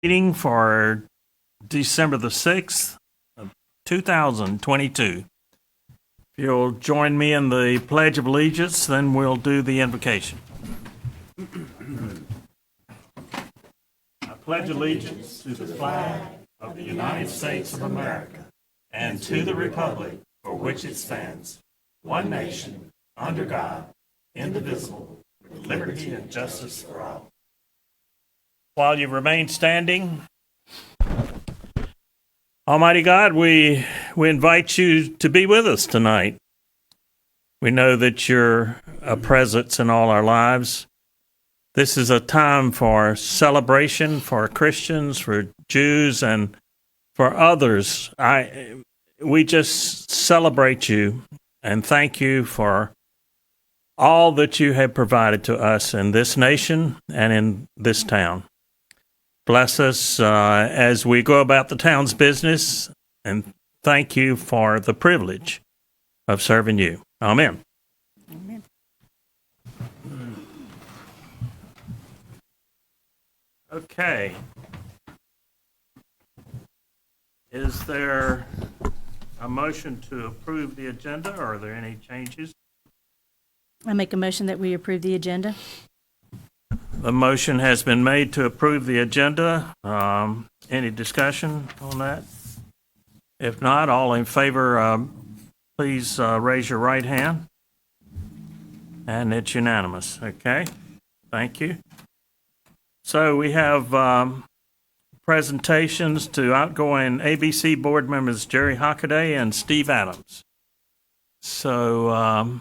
Meeting for December the 6th of 2022. If you'll join me in the Pledge of Allegiance, then we'll do the invocation. I pledge allegiance to the flag of the United States of America and to the republic for which it stands, one nation, under God, indivisible, with liberty and justice for all. While you remain standing, Almighty God, we invite you to be with us tonight. We know that you're a presence in all our lives. This is a time for celebration for Christians, for Jews, and for others. We just celebrate you and thank you for all that you have provided to us in this nation and in this town. Bless us as we go about the town's business, and thank you for the privilege of serving you. Amen. Amen. Okay. Is there a motion to approve the agenda, or are there any changes? I make a motion that we approve the agenda. The motion has been made to approve the agenda. Any discussion on that? If not, all in favor, please raise your right hand. And it's unanimous. Okay, thank you. So we have presentations to outgoing ABC board members Jerry Hockaday and Steve Adams. So,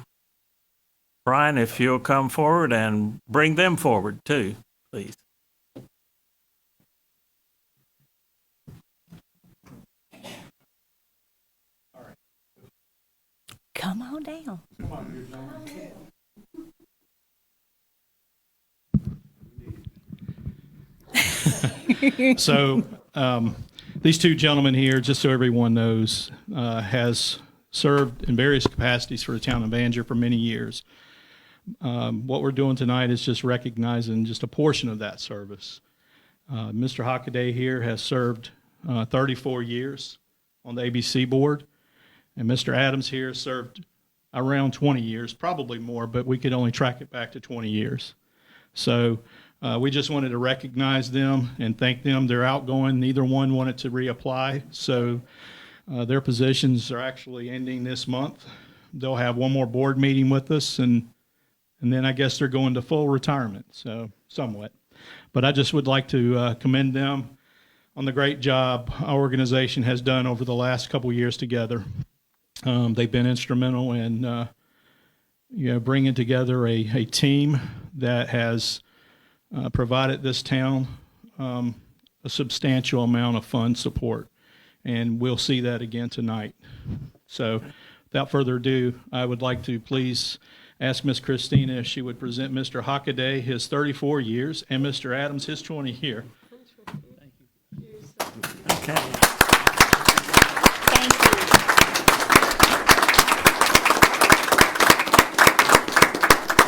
Brian, if you'll come forward and bring them forward too, please. Come on down. So these two gentlemen here, just so everyone knows, has served in various capacities for the town of Vanger for many years. What we're doing tonight is just recognizing just a portion of that service. Mr. Hockaday here has served 34 years on the ABC board, and Mr. Adams here served around 20 years, probably more, but we could only track it back to 20 years. So we just wanted to recognize them and thank them. They're outgoing. Neither one wanted to reapply, so their positions are actually ending this month. They'll have one more board meeting with us, and then I guess they're going to full retirement, so somewhat. But I just would like to commend them on the great job our organization has done over the last couple years together. They've been instrumental in bringing together a team that has provided this town a substantial amount of fund support, and we'll see that again tonight. So without further ado, I would like to please ask Miss Christina if she would present Mr. Hockaday his 34 years and Mr. Adams his 20 here. Thank you. Okay. Thank you.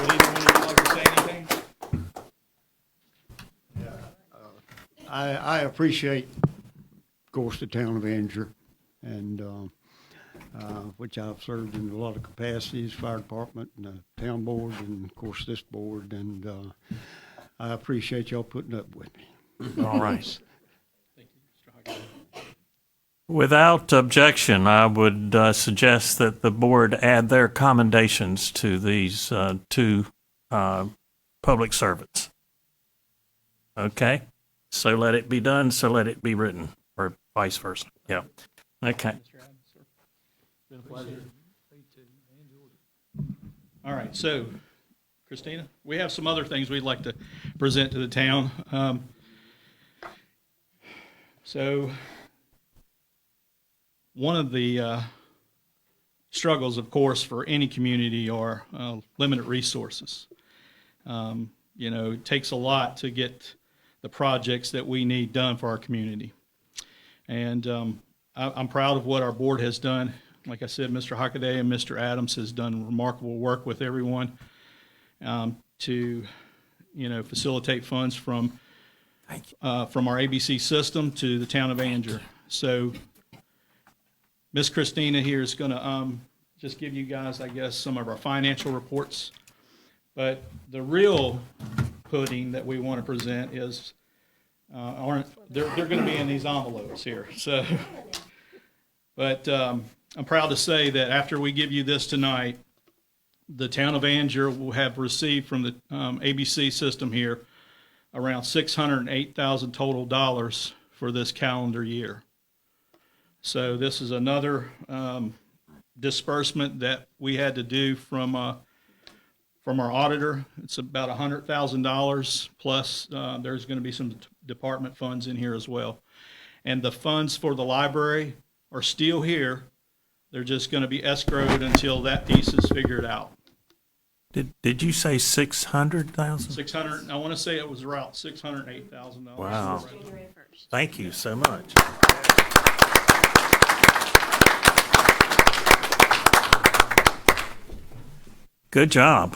Would either one of you like to say anything? I appreciate, of course, the town of Vanger, and which I've served in a lot of capacities, fire department and the town board, and of course this board, and I appreciate y'all putting up with me. All right. Thank you, Mr. Hockaday. Without objection, I would suggest that the board add their commendations to these two public servants. Okay? So let it be done, so let it be written, or vice versa. Yeah. Okay. Mr. Adams, sir. Been a pleasure. All right, so Christina, we have some other things we'd like to present to the town. So one of the struggles, of course, for any community are limited resources. It takes a lot to get the projects that we need done for our community. And I'm proud of what our board has done. Like I said, Mr. Hockaday and Mr. Adams has done remarkable work with everyone to facilitate funds from from our ABC system to the town of Anger. So Miss Christina here is going to just give you guys, I guess, some of our financial reports. But the real pudding that we want to present is, they're going to be in these envelopes here. So, but I'm proud to say that after we give you this tonight, the town of Anger will have received from the ABC system here around $608,000 total dollars for this calendar year. So this is another disbursement that we had to do from our auditor. It's about $100,000 plus there's going to be some department funds in here as well. And the funds for the library are still here. They're just going to be escrowed until that piece is figured out. Did you say 600,000? 600. I want to say it was around $608,000. Wow. Thank you so much. Good job.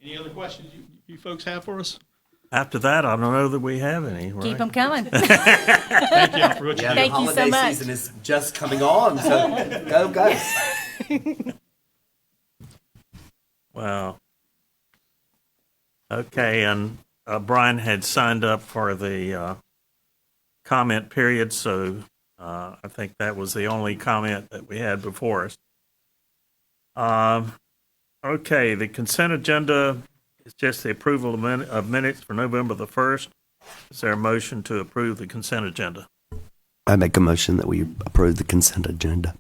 Any other questions you folks have for us? After that, I don't know that we have any. Right? Keep them coming. Thank you all for what you Yeah, do. Thank the you so holiday much. season is just coming on, so go guys. Wow. Okay, and Brian had signed up for the comment period, so I think that was the only comment that we had before us. Okay, the consent agenda is just the approval of minutes for November the 1st. Is there a motion to approve the consent agenda? I make a motion that we approve the consent agenda.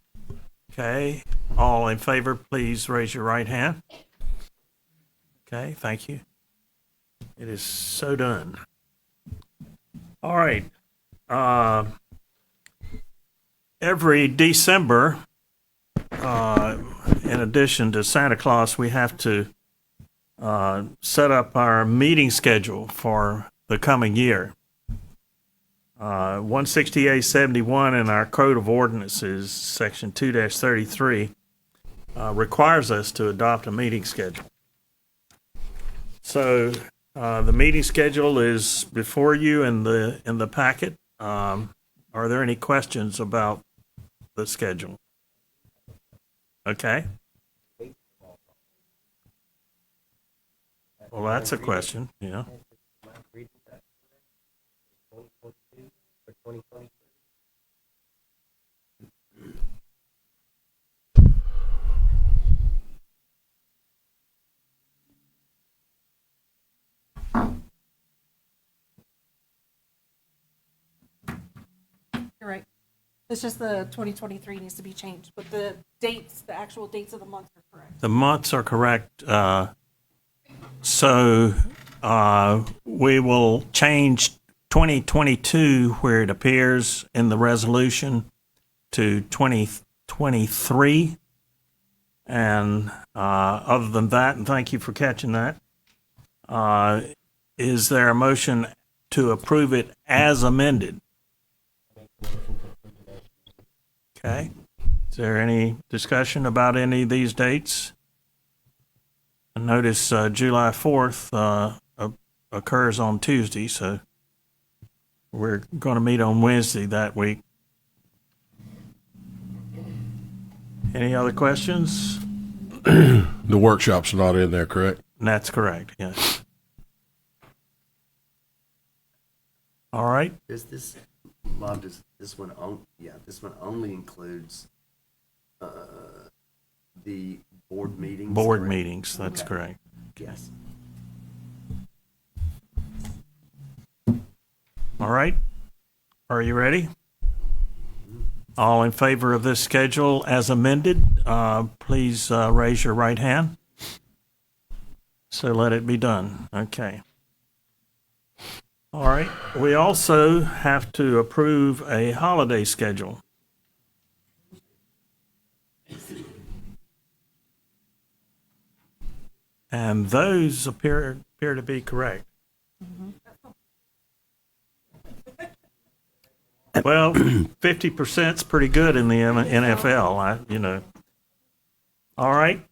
Okay, all in favor, please raise your right hand. Okay, thank you. It is so done. All right. Every December, in addition to Santa Claus, we have to set up our meeting schedule for the coming year. 16871 in our Code of Ordinances, Section 2-33, requires us to adopt a meeting schedule. So the meeting schedule is before you in the packet. Are there any questions about the schedule? Okay. Well, that's a question, yeah. You're right. It's just the 2023 needs to be changed, but the dates, the actual dates of the months are correct. The months are correct. So we will change 2022 where it appears in the resolution to 2023. And other than that, and thank you for catching that, is there a motion to approve it as amended? Okay. Is there any discussion about any of these dates? I notice July 4th occurs on Tuesday, so we're going to meet on Wednesday that week. Any other questions? The workshop's not in there, correct? That's correct, yes. All right. Does this, Bob, does this one, this one only includes the board meetings? Board correct? meetings, that's Okay. correct. Yes. All right. Are you ready? All in favor of this schedule as amended, please raise your right hand. So let it be done. Okay. All right. We also have to approve a holiday schedule. And those appear to be correct. Well, 50% is pretty good in the NFL, All right.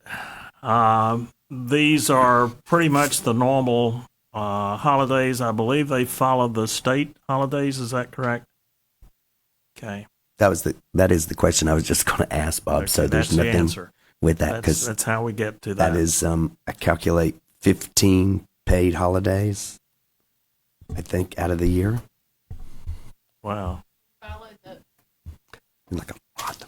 These are pretty much the normal Holidays, I believe they follow the state holidays. Is that correct? Okay. That is the question I was just going to ask, Bob. Okay, so there's that's the nothing answer. with that because That's how we get to that. that is, I calculate 15 paid holidays, I think, out of the year. Wow. Like a lot.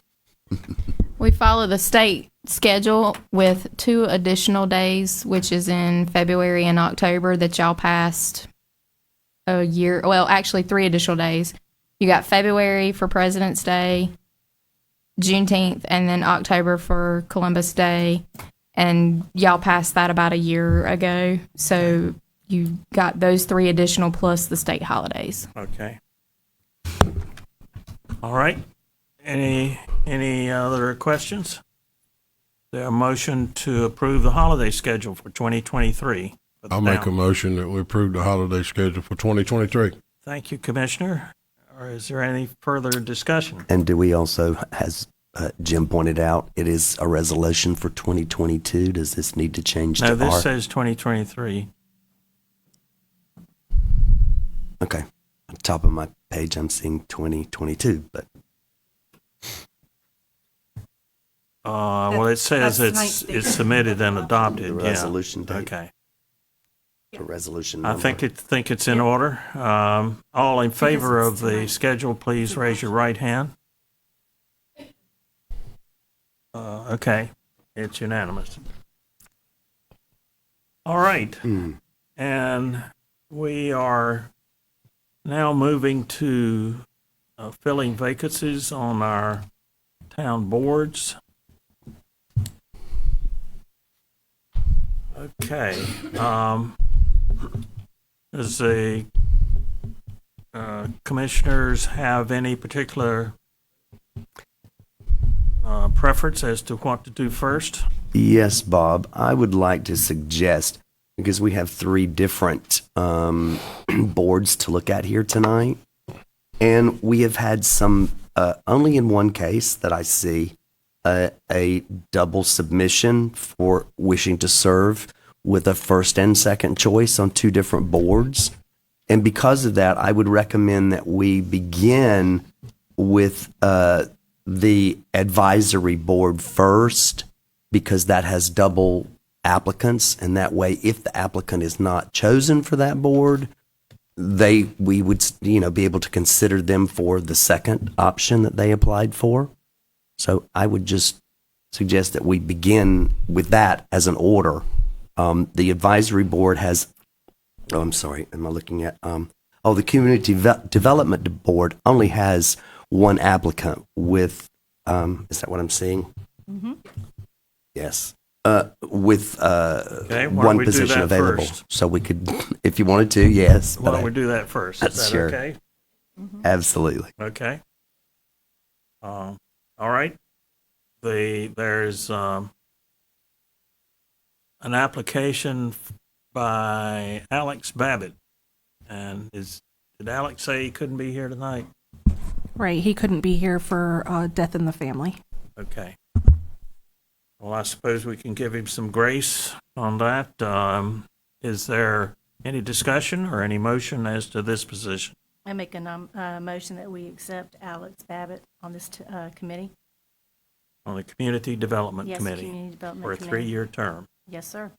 We follow the state schedule with 2 additional days, which is in February and October that y'all passed a year. Well, actually 3 additional days. You got February for President's Day, Juneteenth, and then October for Columbus Day. And y'all passed that about a year ago. So you got those 3 additional plus the state holidays. Okay. All right. Any other questions? Is there a motion to approve the holiday schedule for 2023? for the I'll make a town? motion that we approve the holiday schedule for 2023. Thank you, Commissioner. Or is there any further discussion? And do we also, as Jim pointed out, it is a resolution for 2022. Does this need to change No, to this R? says 2023. Okay. On top of my page, I'm seeing 2022, but Well, it says That's tonight's date. it's submitted and adopted. the Yeah. resolution date, Okay. the resolution I number. think it's in order. All in favor of the schedule, please raise your right hand. Okay, it's unanimous. All right, and we are now moving to filling vacancies on our town boards. Okay, does the commissioners have any particular preference as to what to do first? Yes, Bob. I would like to suggest, because we have 3 different boards to look at here tonight, and we have had some, only in one case that I see, a double submission for wishing to serve with a first and second choice on 2 different boards. And because of that, I would recommend that we begin with the advisory board first, because that has double applicants. And that way, if the applicant is not chosen for that board, we would, be able to consider them for the second option that they applied for. So I would just suggest that we begin with that as an order. The advisory board has, I'm sorry, am I looking at, the community development board only has 1 applicant with, is that what I'm seeing? Mm-hmm. Yes. With Okay, why don't 1 we do position that available. first? So we could, if you wanted to, yes. Why but don't we do that first? Is that Sure. okay? Absolutely. Okay. All right. There's an application by Alex Babbitt. And did Alex say he couldn't be here tonight? Right, he couldn't be here for death in the family. Okay. Well, I suppose we can give him some grace on that. Is there any discussion or any motion as to this position? I make a motion that we accept Alex Babbitt on this committee. On the Community Development Yes, Committee Community Development for a Committee. 3-year term. Yes, sir.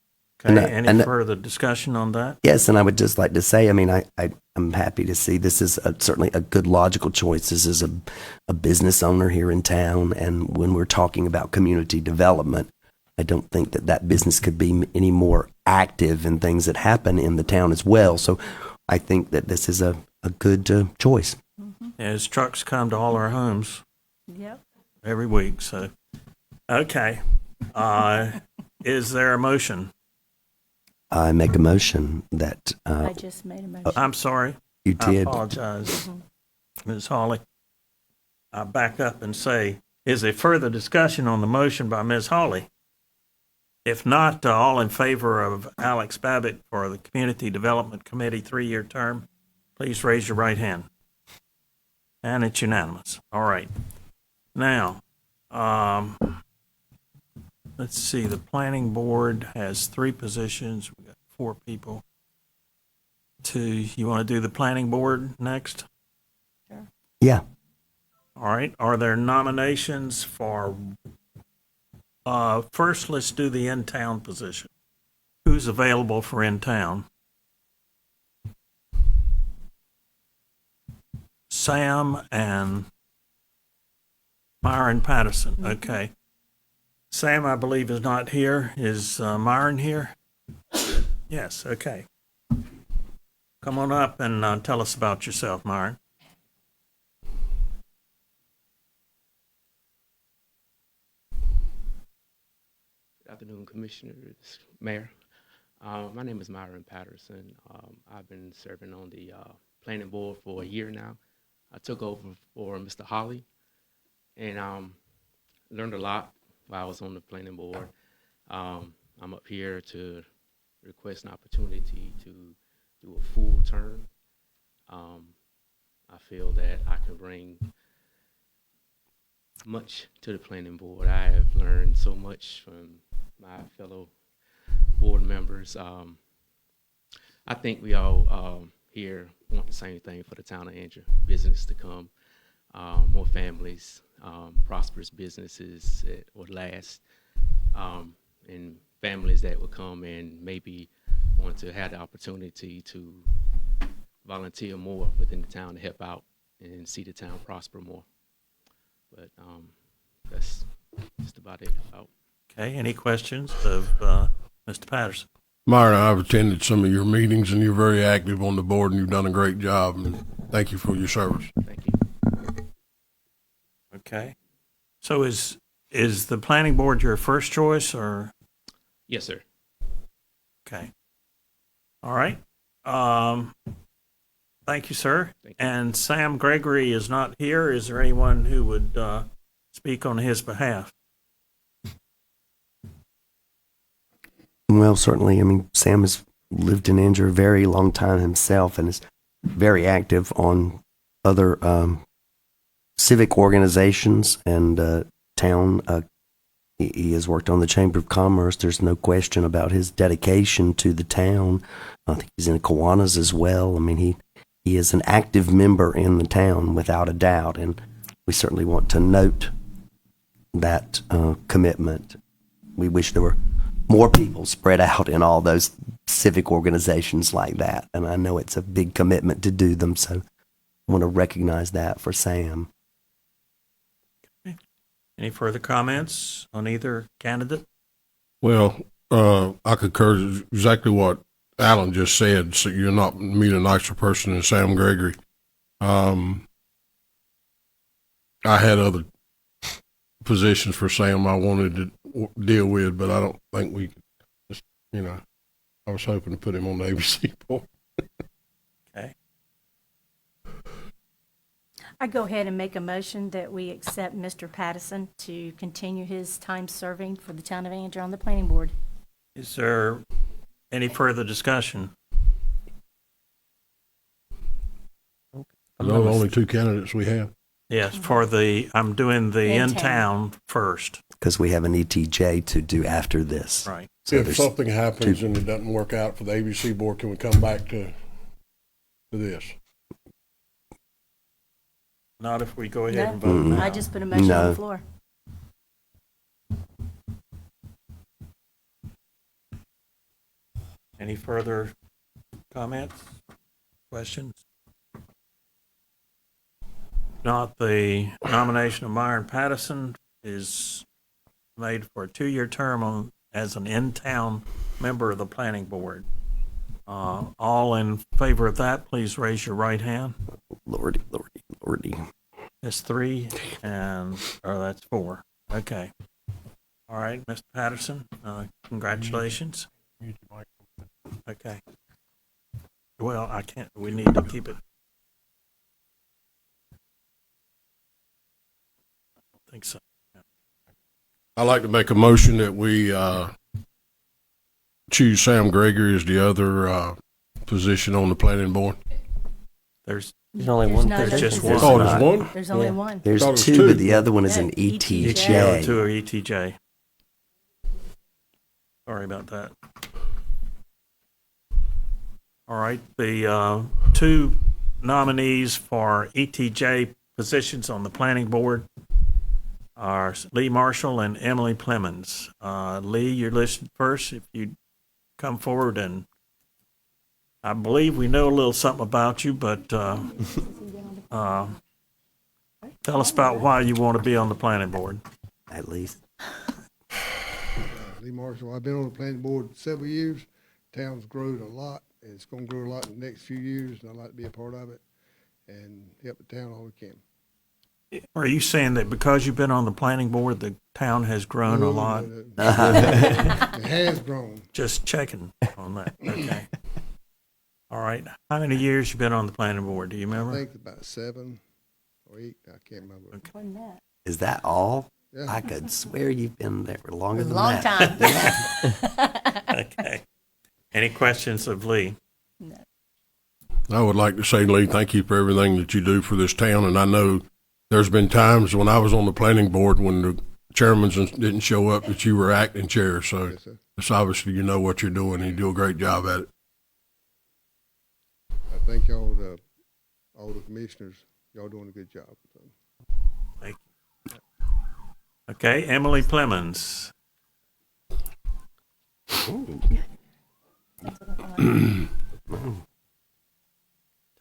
Okay, And, any further discussion on that? Yes, and I would just like to say, I mean, I'm happy to see this is certainly a good logical choice. This is a business owner here in town, and when we're talking about community development, I don't think that business could be any more active in things that happen in the town as well. So I think that this is a good choice. His trucks come to all our homes Yep. every week, so, okay. Is there a motion? I make a motion that I just made a motion. I'm sorry. you I did. apologize, Ms. Hawley. I back up and say, is there further discussion on the motion by Ms. Hawley? If not, all in favor of Alex Babbitt for the Community Development Committee 3-year term, please raise your right hand. And it's unanimous. All right. Now, let's see, the planning board has 3 positions. We've got 4 people. you want to do the planning board next? Yeah. All right. Are there nominations for, first, let's do the in-town position. Who's available for in-town? Sam and Myron Patterson. Okay. Sam, I believe, is not here. Is Myron here? Yes. Okay. Come on up and tell us about yourself, Myron. Good afternoon, Commissioners, Mayor. My name is Myron Patterson. I've been serving on the planning board for a year now. I took over for Mr. Holly and learned a lot while I was on the planning board. I'm up here to request an opportunity to do a full term. I feel that I can bring much to the planning board. I have learned so much from my fellow board members. I think we all here want the same thing for the town of Andrew, business to come, more families, prosperous businesses that would last, and families that would come and maybe want to have the opportunity to volunteer more within the town to help out and see the town prosper more. But that's just about it. Okay. Any questions of Mr. Patterson? Myron, I've attended some of your meetings, and you're very active on the board, and you've done a great job. And thank you for your service. Thank you. Okay. So is the planning board your first choice, or? Yes, sir. Okay. All right. Thank you, sir. Thank you. And Sam Gregory is not here. Is there anyone who would speak on his behalf? Well, certainly. I mean, Sam has lived in Andrew a very long time himself and is very active on other civic organizations and town. He has worked on the Chamber of Commerce. There's no question about his dedication to the town. I think he's in Kiwanis as well. I mean, he is an active member in the town without a doubt, and we certainly want to note that commitment. We wish there were more people spread out in all those civic organizations like that, and I know it's a big commitment to do them, so I want to recognize that for Sam. Any further comments on either candidate? Well, I concur exactly what Alan just said. So you're not meet a nicer person than Sam Gregory. I had other positions for Sam I wanted to deal with, but I don't think we just, I was hoping to put him on the ABC board. Okay. I go ahead and make a motion that we accept Mr. Patterson to continue his time serving for the town of Andrew on the planning board. Is there any further discussion? Those are the only two candidates we have. Yes, I'm doing the in-town first. Because we have an ETJ to do after this. Right. So If there's something happens and it doesn't work out for the ABC board, can we come back to this? Not if we go ahead No, and vote now. I just put a motion on No. the floor. Any further comments, questions? Not, the nomination of Myron Patterson is made for a 2-year term as an in-town member of the planning board. All in favor of that, please raise your right hand. Lordy, lordy, lordy. That's 3, or that's 4. Okay. All right, Mr. Patterson, congratulations. Okay. Well, I can't, we need to keep it. I don't think so. I'd like to make a motion that we choose Sam Gregory as the other position on the planning board. There's only one There's just position. one. Oh, there's one? There's only Yeah. one. There's Thought it was two, two. but the other one is Yeah, an ETJ. ETJ. to a ETJ. Sorry about that. All right, the two nominees for ETJ positions on the planning board are Lee Marshall and Emily Clemens. Lee, you're listed first. If you come forward, and I believe we know a little something about you, but tell us about why you want to be on the planning board. At least. Lee Marshall, I've been on the planning board several years. Town's grown a lot, and it's gonna grow a lot in the next few years, and I'd like to be a part of it and help the town all we can. Are you saying that because you've been on the planning board, the town has grown a lot? It has grown. Just checking on that. Okay. All right. How many years you been on the planning board? Do you I remember? think about 7 or 8, I can't remember. Okay. More than that. Is that all? Yeah. I could swear you've been there longer than Long that. time. Okay. Any questions of Lee? I would like to say, Lee, thank you for everything that you do for this town. And I know there's been times when I was on the planning board when the chairmen didn't show up that you were acting chair. So Yes, sir. it's obviously you know what you're doing and you do a great job at it. I thank all the commissioners. Y'all doing a good job. Thank you. Okay. Emily Clemens.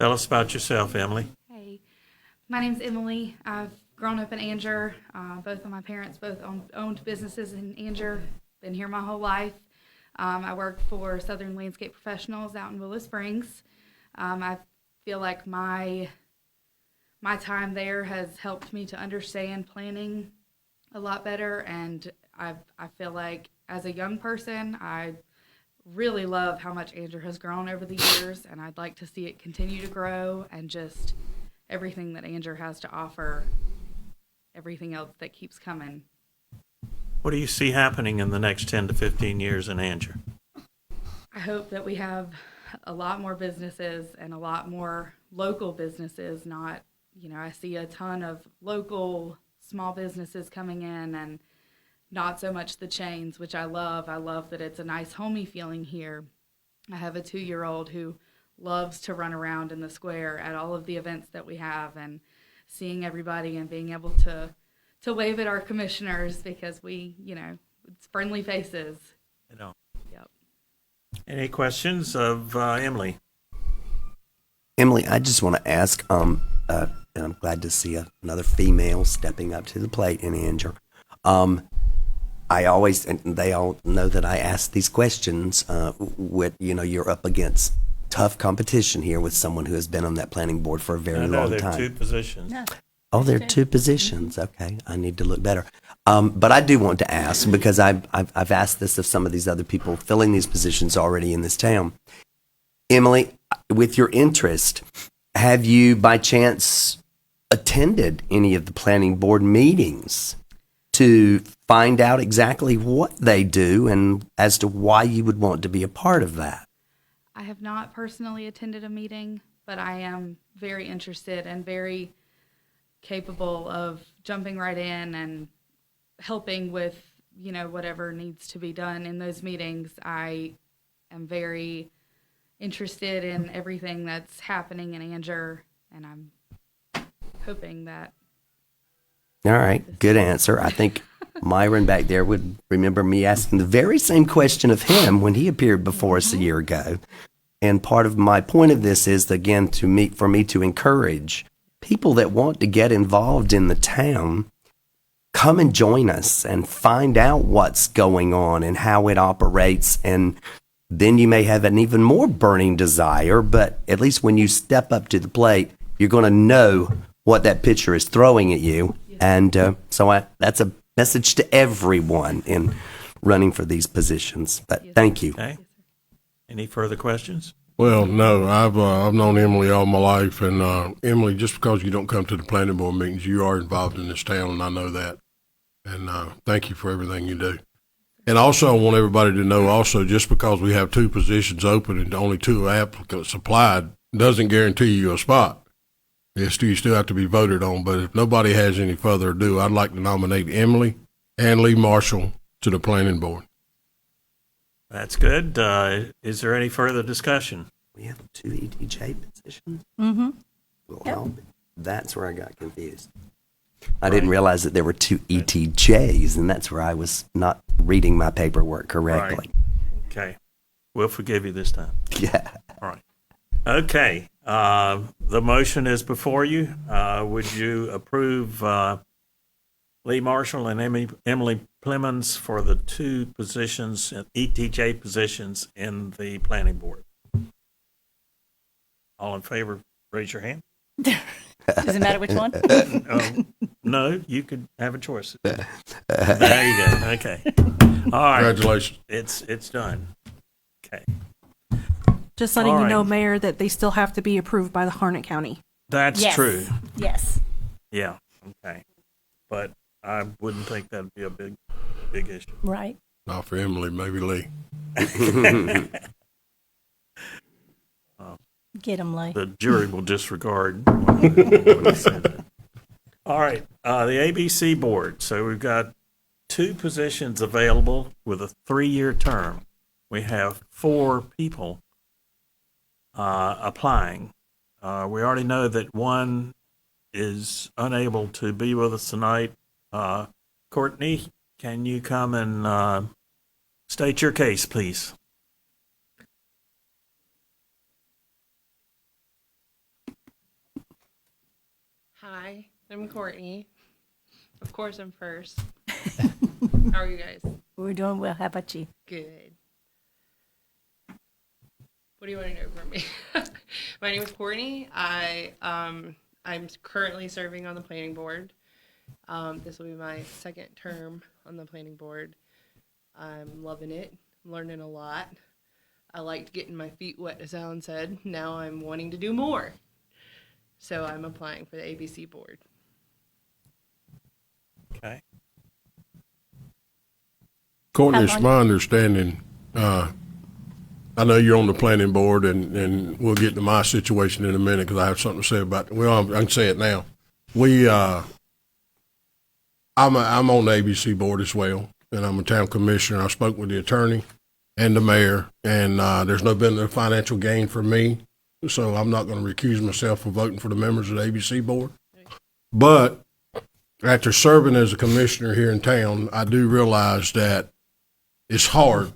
Tell us about yourself, Emily. Hey, my name's Emily. I've grown up in Anger. Both of my parents both owned businesses in Anger. Been here my whole life. I work for Southern Landscape Professionals out in Willow Springs. I feel like my time there has helped me to understand planning a lot better, and I feel like as a young person, I really love how much Anger has grown over the years, and I'd like to see it continue to grow, and just everything that Anger has to offer, everything else that keeps coming. What do you see happening in the next 10 to 15 years in Anger? I hope that we have a lot more businesses and a lot more local businesses, not, I see a ton of local small businesses coming in, and not so much the chains, which I love. I love that it's a nice homey feeling here. I have a 2-year-old who loves to run around in the square at all of the events that we have, and seeing everybody and being able to wave at our commissioners because it's friendly faces. Yep. Any questions of Emily? Emily, I just want to ask, and I'm glad to see another female stepping up to the plate in Anger. I always, and they all know that I ask these questions, you're up against tough competition here with someone who has been on that planning board for a very long there time. are 2 positions. No. Oh, there are 2 positions. Okay, I need to look better. But I do want to ask, because I've asked this of some of these other people filling these positions already in this town. Emily, with your interest, have you by chance attended any of the planning board meetings to find out exactly what they do and as to why you would want to be a part of that? I have not personally attended a meeting, but I am very interested and very capable of jumping right in and helping with, whatever needs to be done in those meetings. I am very interested in everything that's happening in Anger, and I'm hoping that. All right, good answer. I think Myron back there would remember me asking the very same question of him when he appeared before us a year ago. And part of my point of this is, again, for me to encourage people that want to get involved in the town, come and join us and find out what's going on and how it operates. And then you may have an even more burning desire, but at least when you step up to the plate, you're going to know what that pitcher is throwing at you. And that's a message to everyone in running for these positions. But thank you. Okay. Any further questions? Well, no, I've known Emily all my life, and Emily, just because you don't come to the planning board meetings, you are involved in this town, and I know that. And thank you for everything you do. And also, I want everybody to know also, just because we have 2 positions open and only 2 applicants applied, doesn't guarantee you a spot. You still have to be voted on. But if nobody has any further ado, I'd like to nominate Emily and Lee Marshall to the planning board. That's good. Is there any further discussion? We have 2 ETJ positions? Mm-hmm. Well, Yep. that's where I got confused. I didn't realize that there were 2 ETJs, and that's where I was not reading my paperwork correctly. Okay. We'll forgive you this time. Yeah. All right. Okay. The motion is before you. Would you approve Lee Marshall and Emily Clemens for the 2 positions, ETJ positions in the planning board? All in favor, raise your hand. Does it matter which one? No, you could have a choice. There you go. Okay. All right. Congratulations. It's done. Okay. Just letting All you know, right. Mayor, that they still have to be approved by the Harnett County. That's Yes. true. Yes. Yeah. Okay. But I wouldn't think that'd be a big issue. Right. Not for Emily, maybe Lee. Get him, Lee. The jury will disregard what he said. All right. The ABC board. So we've got 2 positions available with a 3-year term. We have 4 people applying. We already know that one is unable to be with us tonight. Courtney, can you come and state your case, please? Hi, I'm Courtney. Of course, I'm first. How are you guys? We're doing well. How about you? Good. What do you want to know from me? My name is Courtney. I'm currently serving on the planning board. This will be my 2nd term on the planning board. I'm loving it. I'm learning a lot. I liked getting my feet wet, as Alan said. Now I'm wanting to do more. So I'm applying for the ABC board. Okay. Courtney, it's my understanding, I know you're on the planning board, and we'll get to my situation in a minute because I have something to say about it. Well, I can say it now. I'm on the ABC board as well, and I'm a town commissioner. I spoke with the attorney and the mayor, and there's been no financial gain for me, so I'm not going to recuse myself from voting for the members of the ABC board. But after serving as a commissioner here in town, I do realize that it's hard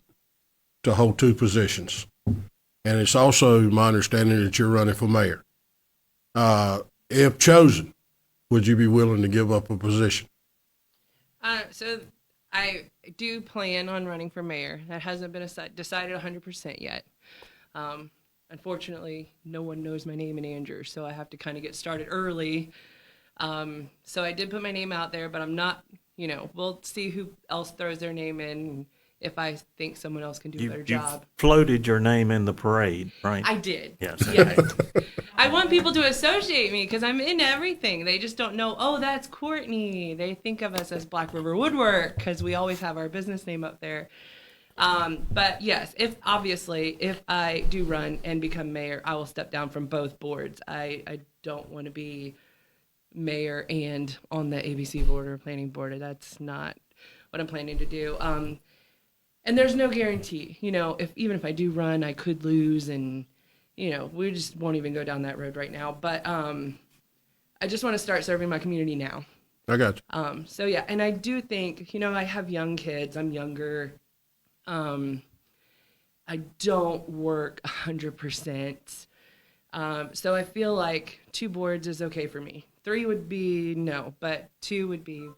to hold 2 positions. And it's also my understanding that you're running for mayor. If chosen, would you be willing to give up a position? So I do plan on running for mayor. That hasn't been decided 100% yet. Unfortunately, no one knows my name in Andrew, so I have to kind of get started early. So I did put my name out there, but I'm not, we'll see who else throws their name in if I think someone else can do a better You job. floated your name in the parade, right? I did. Yes. Yes. I want people to associate me because I'm in everything. They just don't know, oh, that's Courtney. They think of us as Black River Woodwork because we always have our business name up there. But yes, if I do run and become mayor, I will step down from both boards. I don't want to be mayor and on the ABC board or planning board. That's not what I'm planning to do. And there's no guarantee, even if I do run, I could lose, and we just won't even go down that road right now. But I just want to start serving my community now. I got you. So yeah, and I do think, I have young kids. I'm younger. I don't work 100%. So I feel like 2 boards is okay for me. 3 would be no, but 2 would be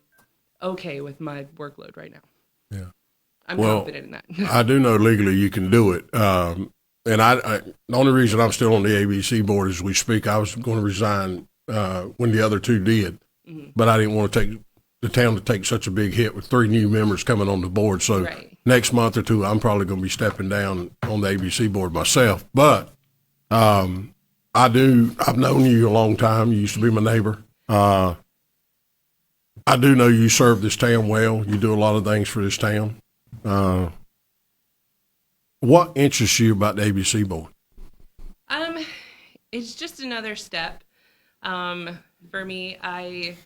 okay with my workload right now. Yeah. I'm confident in that. I do know legally you can do it. And I the only reason I'm still on the ABC board as we speak, I was going to resign when the other 2 did, but I didn't want to take the town to take such a big hit with 3 new members coming on the board. So next month or 2, I'm probably going to be stepping down on the ABC board myself. But I've known you a long time. You used to be my neighbor. I do know you serve this town well. You do a lot of things for this town. What interests you about the ABC board? It's just another step. For me, I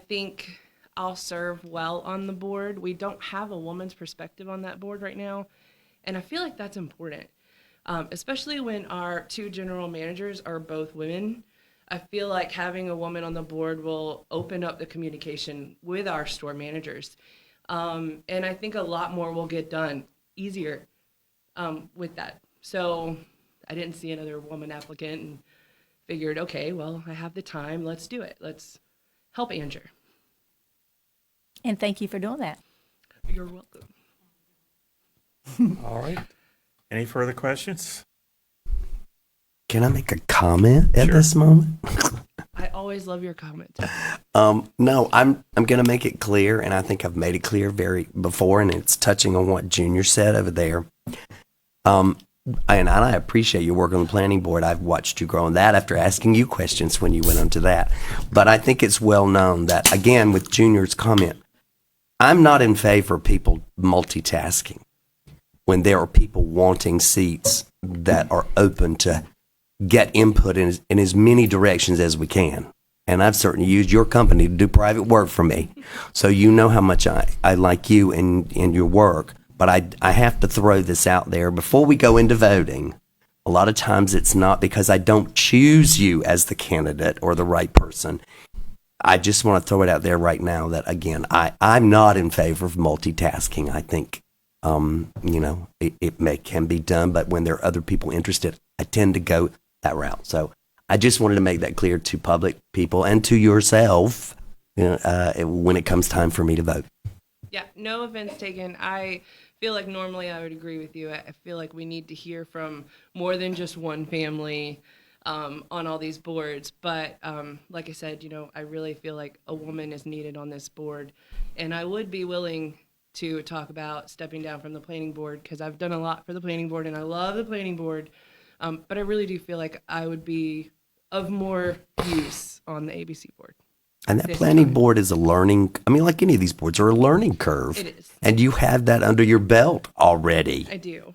think I'll serve well on the board. We don't have a woman's perspective on that board right now, and I feel like that's important. especially when our two general managers are both women. I feel like having a woman on the board will open up the communication with our store managers. And I think a lot more will get done easier with that. So I didn't see another woman applicant and figured, okay, well, I have the time. Let's do it. Let's help Andrew. And thank you for doing that. You're welcome. All right. Any further questions? Can I make a comment at Sure. this moment? I always love your comments. No, I'm going to make it clear, and I think I've made it clear before, and it's touching on what Junior said over there. And I appreciate your work on the planning board. I've watched you grow on that after asking you questions when you went on to that. But I think it's well known that, again, with Junior's comment, I'm not in favor of people multitasking when there are people wanting seats that are open to get input in as many directions as we can. And I've certainly used your company to do private work for me. So you know how much I like you and your work. But I have to throw this out there before we go into voting. A lot of times it's not because I don't choose you as the candidate or the right person. I just want to throw it out there right now that, again, I'm not in favor of multitasking. I think, it can be done, but when there are other people interested, I tend to go that route. So I just wanted to make that clear to public people and to yourself when it comes time for me to vote. Yeah, no offense taken. I feel like normally I would agree with you. I feel like we need to hear from more than just one family on all these boards. But like I said, I really feel like a woman is needed on this board. And I would be willing to talk about stepping down from the planning board because I've done a lot for the planning board and I love the planning board. But I really do feel like I would be of more use on the ABC board. And that planning board is like any of these boards are a learning curve. It is. And you have that under your belt already. I do.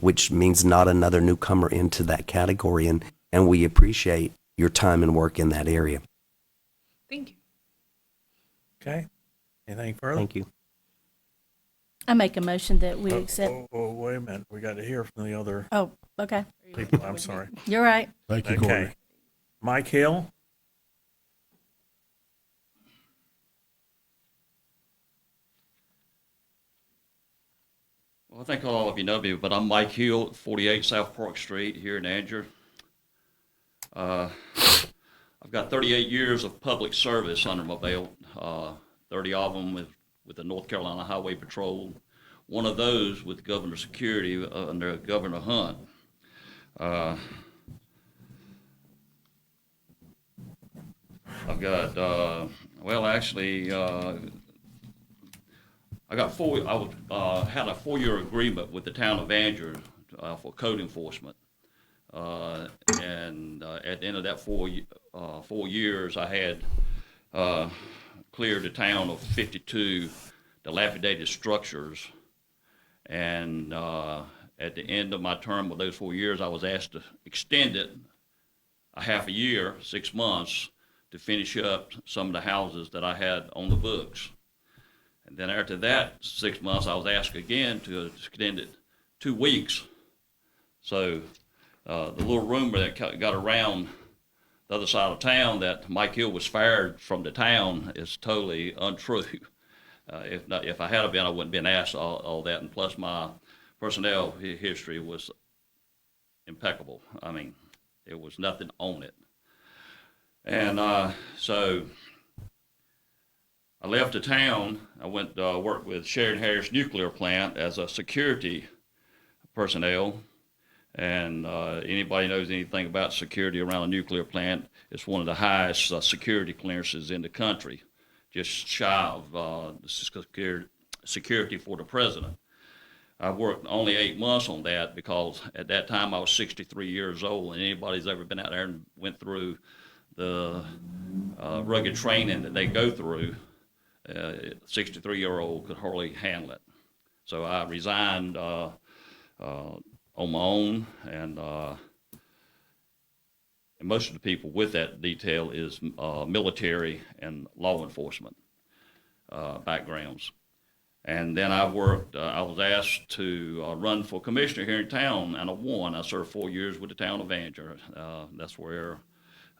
Which means not another newcomer into that category. And we appreciate your time and work in that area. Thank you. Okay. Anything further? Thank you. I make a motion that we accept. Oh, wait a minute. We got to hear from the other Oh, okay. people. I'm sorry. You're right. Thank you, Okay. Courtney. Mike Hill. Well, I think all of you know me, but I'm Mike Hill, 48 South Park Street here in Andrew. I've got 38 years of public service under my belt, 30 of them with the North Carolina Highway Patrol, one of those with Governor Security under Governor Hunt. I've got, I had a 4-year agreement with the town of Andrew for code enforcement. And at the end of that 4 years, I had cleared the town of 52 dilapidated structures. And at the end of my term of those 4 years, I was asked to extend it a half a year, 6 months, to finish up some of the houses that I had on the books. And then after that 6 months, I was asked again to extend it 2 weeks. So the little rumor that got around the other side of town that Mike Hill was fired from the town is totally untrue. If I had been, I wouldn't have been asked all that. And plus, my personnel history was impeccable. I mean, there was nothing on it. And so I left the town. I went to work with Sheridan Harris Nuclear Plant as a security personnel. And anybody knows anything about security around a nuclear plant, it's one of the highest security clearances in the country, just shy of security for the president. I worked only 8 months on that because at that time I was 63 years old, and anybody who's ever been out there and went through the rugged training that they go through, a 63-year-old could hardly handle it. So I resigned on my own, and most of the people with that detail is military and law enforcement backgrounds. And then I worked, I was asked to run for commissioner here in town, and I won. I served 4 years with the town of Anger. That's where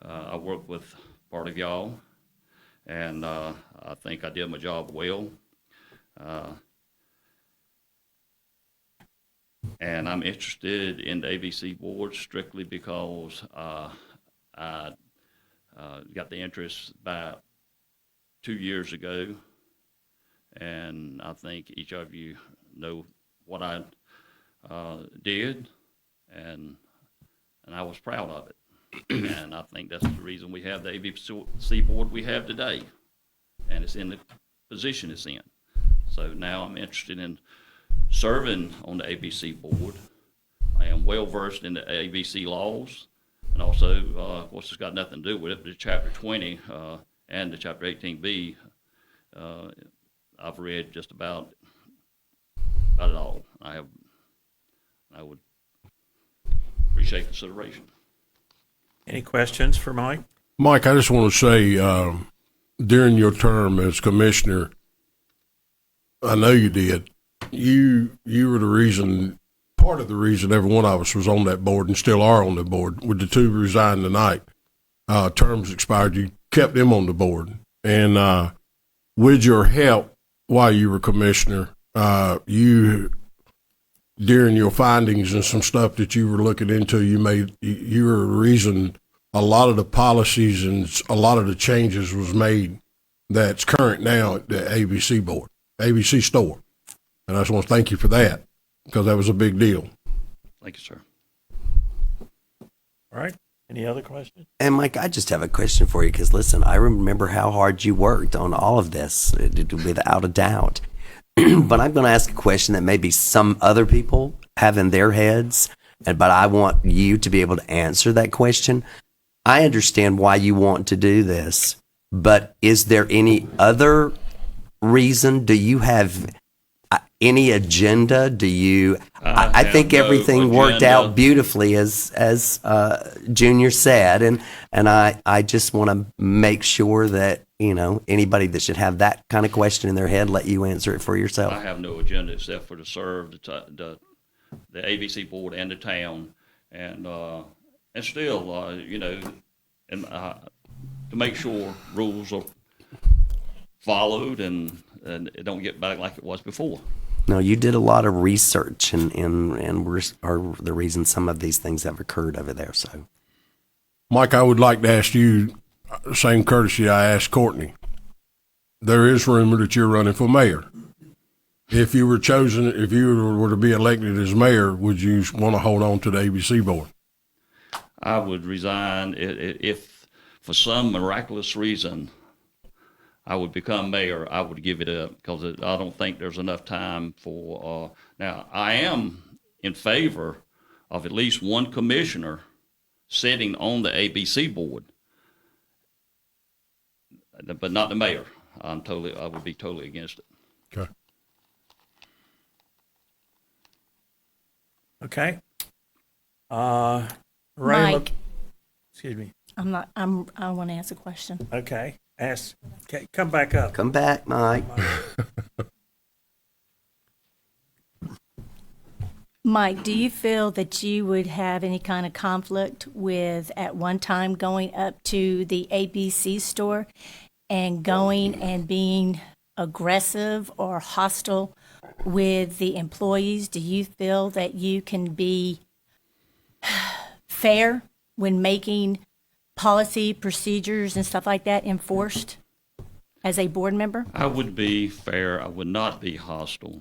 I worked with part of y'all, and I think I did my job well. And I'm interested in the ABC board strictly because I got the interest about 2 years ago, and I think each of you know what I did, and I was proud of it. And I think that's the reason we have the ABC board we have today, and it's in the position it's in. So now I'm interested in serving on the ABC board. I am well versed in the ABC laws, and also, of course, it's got nothing to do with it, but the Chapter 20 and the Chapter 18B, I've read just about it all. I would appreciate consideration. Any questions for Mike? Mike, I just want to say, during your term as commissioner, I know you did. You were the reason, part of the reason every one of us was on that board and still are on the board. With the two resigned tonight, terms expired, you kept them on the board. And with your help while you were commissioner, you, during your findings and some stuff that you were looking into, you were the reason a lot of the policies and a lot of the changes was made that's current now at the ABC board, ABC store. And I just want to thank you for that, because that was a big deal. Thank you, sir. All right. Any other questions? And Mike, I just have a question for you, because listen, I remember how hard you worked on all of this, without a doubt. But I'm going to ask a question that maybe some other people have in their heads, but I want you to be able to answer that question. I understand why you want to do this, but is there any other reason? Do you have any agenda? Do you? I think everything worked out beautifully, as Junior said, and I just want to make sure that anybody that should have that kind of question in their head, let you answer it for yourself. I have no agenda except for to serve the ABC board and the town, and still, and to make sure rules are followed and it don't get back like it was before. No, you did a lot of research, and are the reason some of these things have occurred over there. So, Mike, I would like to ask you the same courtesy I asked Courtney. There is rumor that you're running for mayor. If you were chosen, if you were to be elected as mayor, would you want to hold on to the ABC board? I would resign if for some miraculous reason I would become mayor. I would give it up, because I don't think there's enough time for. Now, I am in favor of at least one commissioner sitting on the ABC board, but not the mayor. I would be totally against it. Okay. Okay. Mike. Excuse me. I want to ask a question. Okay. Okay, come back up. Come back, Mike. Mike, do you feel that you would have any kind of conflict with, at one time, going up to the ABC store and going and being aggressive or hostile with the employees? Do you feel that you can be fair when making policy, procedures, and stuff like that enforced as a board member? I would be fair. I would not be hostile.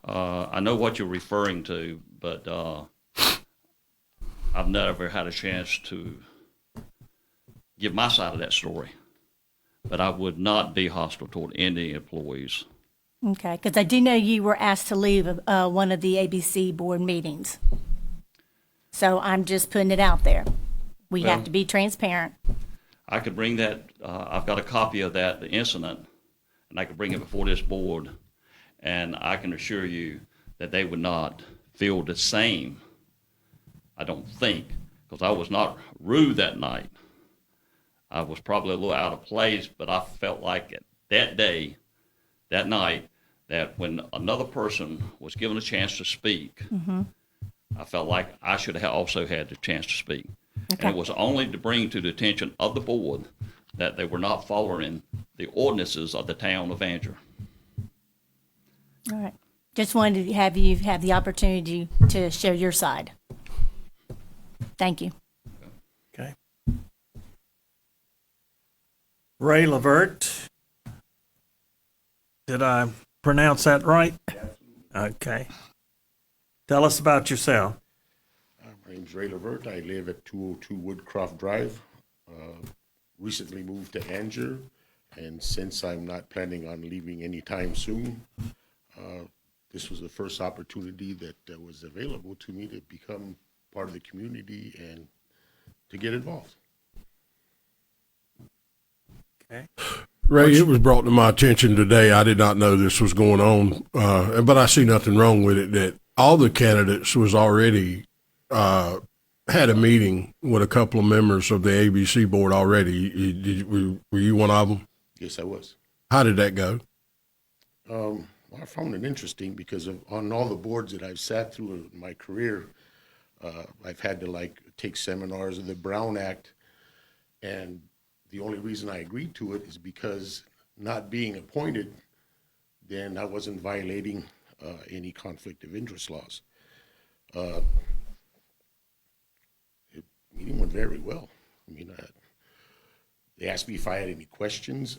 I know what you're referring to, but I've never had a chance to give my side of that story. But I would not be hostile toward any employees. Okay, because I do know you were asked to leave one of the ABC board meetings. So I'm just putting it out there. We have to be transparent. I could bring that, I've got a copy of that, the incident, and I could bring it before this board, and I can assure you that they would not feel the same, I don't think, because I was not rude that night. I was probably a little out of place, but I felt like that day, that night, that when another person was given a chance to speak, I felt like I should have also had the chance to speak. Okay. And it was only to bring to the attention of the board that they were not following the ordinances of the town of Anger. All right. Just wanted to have you have the opportunity to share your side. Thank you. Okay. Ray Levert. Did I pronounce that right? Okay. Tell us about yourself. My name's Ray Levert. I live at 202 Woodcroft Drive. Recently moved to Anger, and since I'm not planning on leaving anytime soon, this was the first opportunity that was available to me to become part of the community and to get involved. Okay. Ray, it was brought to my attention today. I did not know this was going on, but I see nothing wrong with it. That all the candidates was already had a meeting with a couple of members of the ABC board already. Were you one of them? Yes, I was. How did that go? I found it interesting because on all the boards that I've sat through in my career, I've had to take seminars of the Brown Act, and the only reason I agreed to it is because not being appointed, then I wasn't violating any conflict of interest laws. The meeting went very well. I mean, they asked me if I had any questions.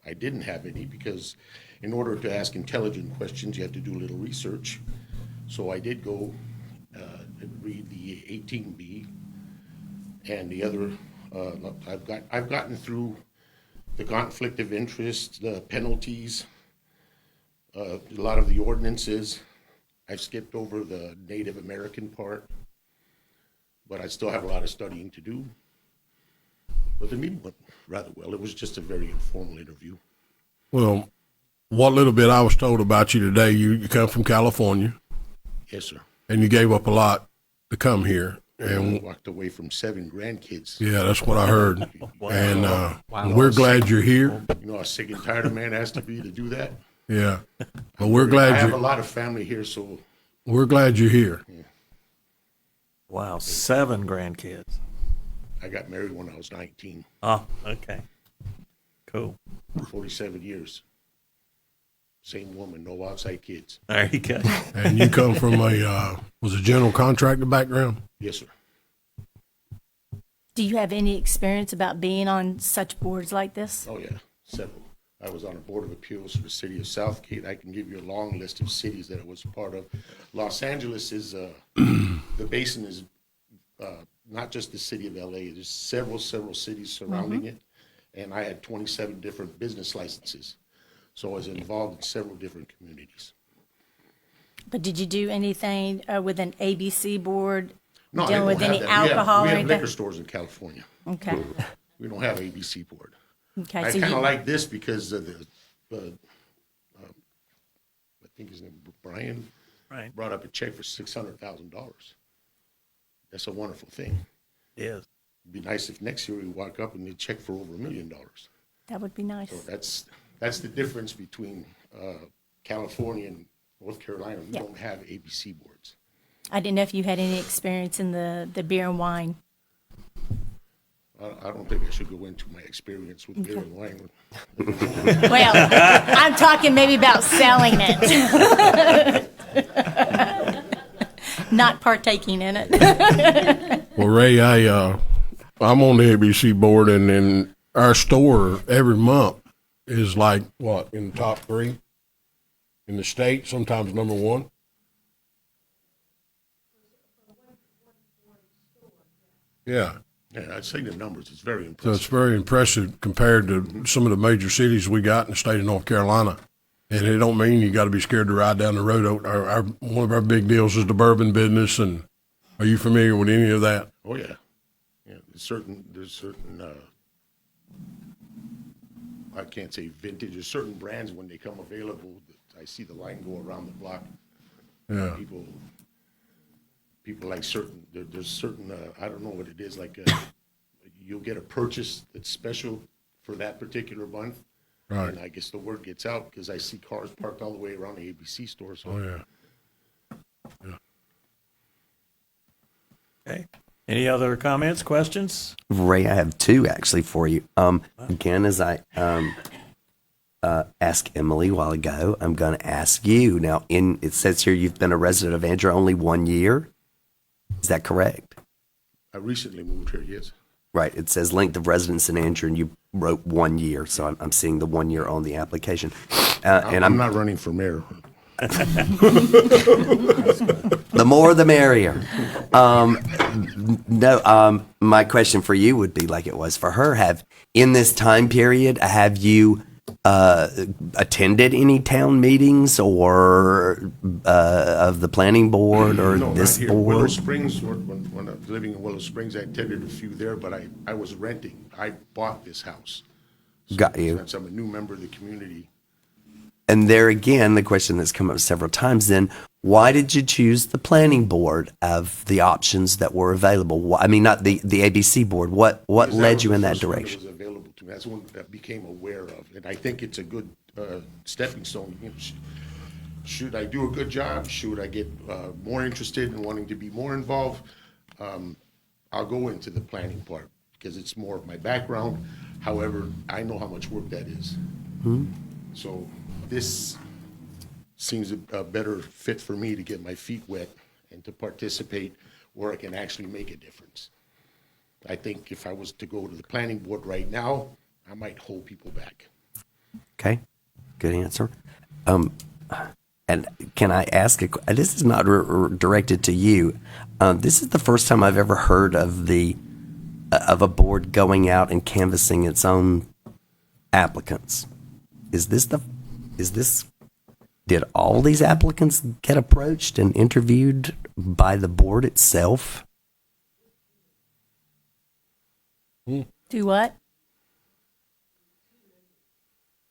I didn't have any because in order to ask intelligent questions, you have to do a little research. So I did go and read the 18B and the other. I've gotten through the conflict of interest, the penalties, a lot of the ordinances. I've skipped over the Native American part, but I still have a lot of studying to do. But the meeting went rather well. It was just a very informal interview. Well, what little bit I was told about you today, you come from California. Yes, sir. And you gave up a lot to come here. And I walked away from 7 grandkids. Yeah, that's what I heard. Wow. And we're glad you're here. You know how sick and tired a man has to be to do that? Yeah. But we're glad I have a lot of family here, so. We're glad you're here. Yeah. Wow, 7 grandkids. I got married when I was 19. Oh, okay. Cool. 47 years. Same woman, no outside kids. There you go. And you come from was a general contractor background? Yes, sir. Do you have any experience about being on such boards like this? Oh, yeah, several. I was on a board of appeals for the city of Southgate. I can give you a long list of cities that I was part of. Los Angeles is, the basin is not just the city of LA. There's several cities surrounding it. And I had 27 different business licenses. So I was involved in several different communities. But did you do anything with an ABC board No, dealing with any we alcohol or have anything? liquor stores in California. Okay. We don't have ABC board. Okay. I So kind of you, like this because of I think his name Brian Right. brought up a check for $600,000. That's a wonderful thing. Yes. It'd be nice if next year we walk up and they check for over $1 million. that would be nice. So that's the difference between California and North Carolina. We Yeah. don't have ABC boards. I didn't know if you had any experience in the beer and wine. I don't think I should go into my experience with beer and wine. Well, I'm talking maybe about selling it. Not partaking in it. Well, Ray, I'm on the ABC board, and our store every month is like what, in the top 3 in the state, sometimes number 1. Yeah. Yeah, I'd say the numbers. It's very So impressive. it's very impressive compared to some of the major cities we got in the state of North Carolina. And it don't mean you got to be scared to ride down the road. One of our big deals is the bourbon business. And are you familiar with any of that? Oh yeah, yeah. There's certain. I can't say vintage. There's certain brands when they come available. I see the line go around the block. Yeah. People like certain. There's certain. I don't know what it is. Like you'll get a purchase that's special for that particular month. Right. And I guess the word gets out because I see cars parked all the way around the ABC store, so. Oh, yeah. Okay. Any other comments, questions? Ray, I have two actually for you. Again, as I asked Emily a while ago, I'm going to ask you now. It says here you've been a resident of Andrew only 1 year. Is that correct? I recently moved here, yes. Right. It says length of residence in Andrew, and you wrote 1 year, so I'm seeing the 1 year on the application. And I'm not running for mayor. The more, the merrier. My question for you would be like it was for her. In this time period, have you attended any town meetings or of the planning board or No, this not here. Willow board? Springs, when I was living in Willow Springs, I attended a few there, but I was renting. I bought this house. So Got you. Since I'm a new member of the community. And there again, the question that's come up several times then, why did you choose the planning board of the options that were available? I mean, not the ABC board. What Because led you in that was the first one direction? was available to me. That's one that I became aware of. And I think it's a good stepping stone. You know, should I do a good job? Should I get more interested in wanting to be more involved? I'll go into the planning part because it's more of my background. However, I know how much work that is. So this seems a better fit for me to get my feet wet and to participate where I can actually make a difference. I think if I was to go to the planning board right now, I might hold people back. Okay, good answer. And can I ask this is not directed to you. This is the first time I've ever heard of a board going out and canvassing its own applicants. Did all these applicants get approached and interviewed by the board itself? Do what?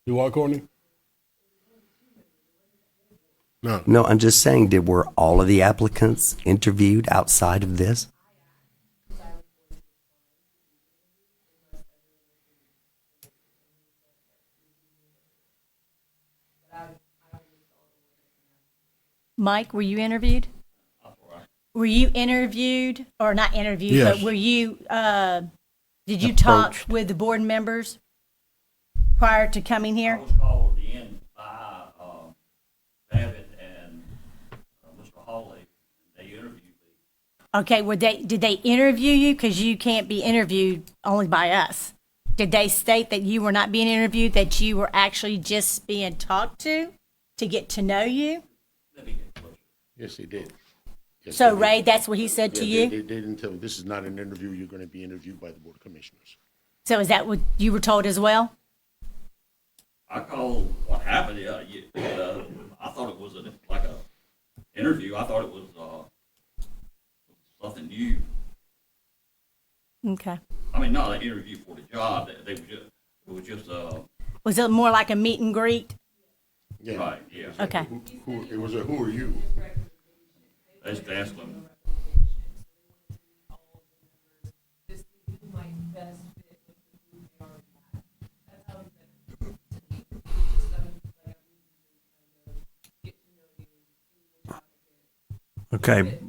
You what, Courtney? No. No, I'm just saying, were all of the applicants interviewed outside of this? Mike, were you interviewed? Were you interviewed, or not interviewed, Yes. but were you, did you talk with the board members prior to coming I here? was called in by Babbitt and Mr. Hawley. They interviewed me. Okay, did they interview you? Because you can't be interviewed only by us. Did they state that you were not being interviewed, that you were actually just being talked to get to know you? Let me get closer. Yes, they did. Yes, So they did. Ray, that's what he said to Yeah, you? They didn't tell me, this is not an interview, you're going to be interviewed by the Board of Commissioners. So is that what you were told as well? I called what happened. I thought it was like a interview. I thought it was something new. Okay. I mean, not an interview for the job. It was just Was it more like a meet and greet? Yeah. right. Yeah. Okay. It was a who are you? They just asked them. Okay.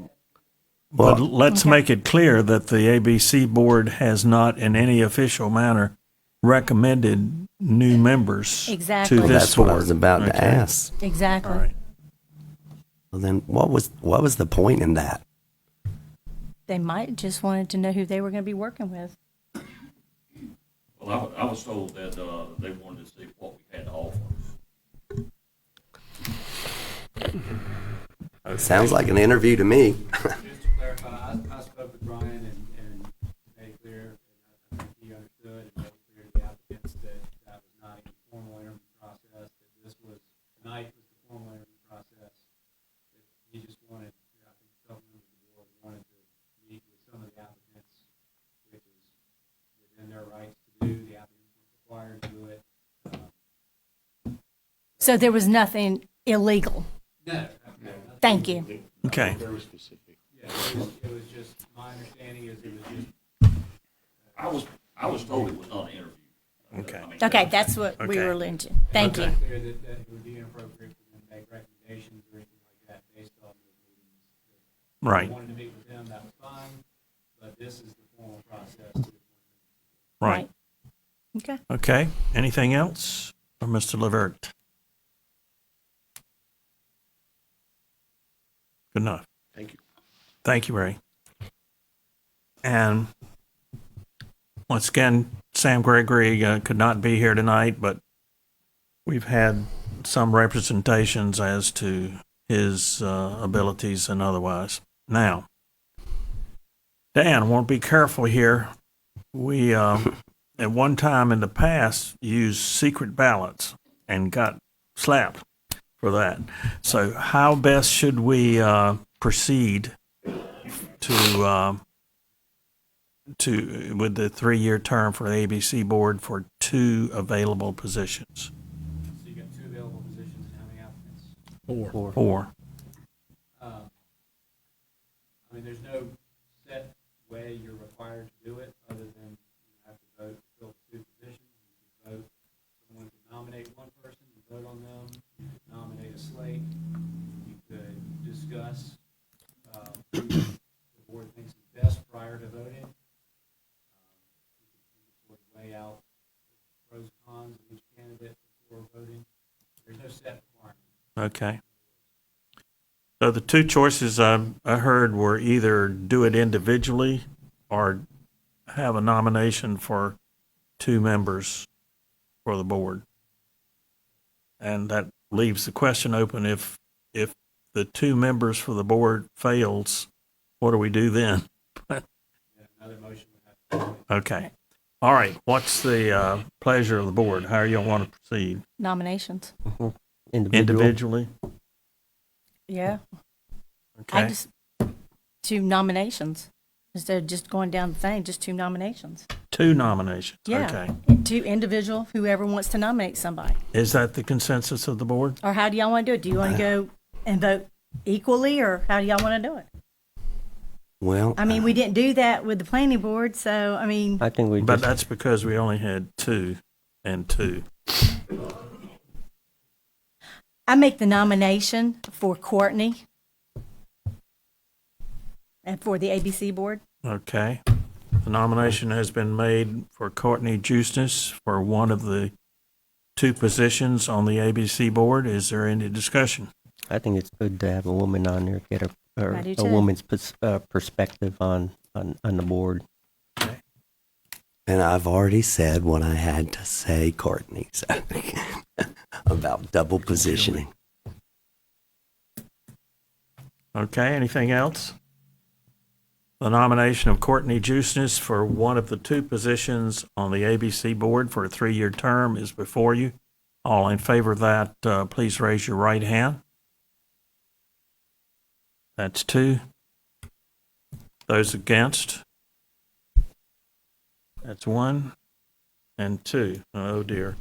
But let's make it clear that the ABC board has not in any official manner recommended new members Exactly. to Well, this That's what I board. was about to Okay. ask. Exactly. All right. Well, then what was the point in that? They might just wanted to know who they were going to be working with. Well, I was told that they wanted to see what we had to offer. Sounds like an interview to me. Just to clarify, I spoke with Brian and made it clear, and I think he understood and made it clear to the applicants that that was not a formal interview process, that this was, tonight was the formal interview process. That he just wanted, I think several members of the board wanted to meet with some of the applicants, which is within their rights to do. The applicants were required to do it. So there was nothing illegal. No. Thank you. Okay. Very specific. Yeah, it was just, my understanding is it was just I was told it was not an interview. Okay. Okay, that's what we Okay. were alluding to. Thank Okay. you. Clear that it would be inappropriate for them to make recommendations or anything like that based on those meetings. If Right. they wanted to meet with them, that was fine, but this is the formal process. Right. Okay. Okay. Anything else for Mr. Levert? Good enough. Thank you. Thank you, Ray. And once again, Sam Gregory could not be here tonight, but we've had some representations as to his abilities and otherwise. Now, Dan, I want to be careful here. We, at one time in the past, used secret ballots and got slapped for that. So how best should we proceed to with the 3-year term for the ABC board for 2 available positions? So you got 2 available positions and how many applicants? 4. I mean, there's no set way you're required to do it, other than you have to vote to fill 2 positions. You could vote, someone could nominate one person and vote on them. You could nominate a slate. You could discuss who the board thinks is best prior to voting. You could sort of weigh out the pros and cons of each candidate before voting. There's no set requirement. Okay. So the 2 choices I heard were either do it individually or have a nomination for 2 members for the board. And that leaves the question open, if the 2 members for the board fails, what do we do then? Another motion would have to be Okay. All right. What's the pleasure of the board? How do you want to proceed? Nominations. Individually? Yeah. Okay. I just 2 nominations instead of just going down the thing. Just 2 nominations. 2 nominations. Yeah. Okay. 2 individual. Whoever wants to nominate somebody. Is that the consensus of the board? Or how do y'all want to do it? Do you want to go and vote equally, or how do y'all want to do it? Well, I mean, we didn't do that with the planning board, so I mean, I think we But just, that's because we only had 2 and 2. I make the nomination for Courtney and for the ABC board. Okay. The nomination has been made for Courtney Justus for one of the 2 positions on the ABC board. Is there any discussion? I think it's good to have a woman on there, get I do a too. woman's perspective on the board. and I've already said what I had to say, Courtney, so about double positioning. Okay, anything else? The nomination of Courtney Justus for one of the 2 positions on the ABC board for a 3-year term is before you. All in favor of that, please raise your right hand. That's 2. Those against? That's 1 and 2. Oh dear.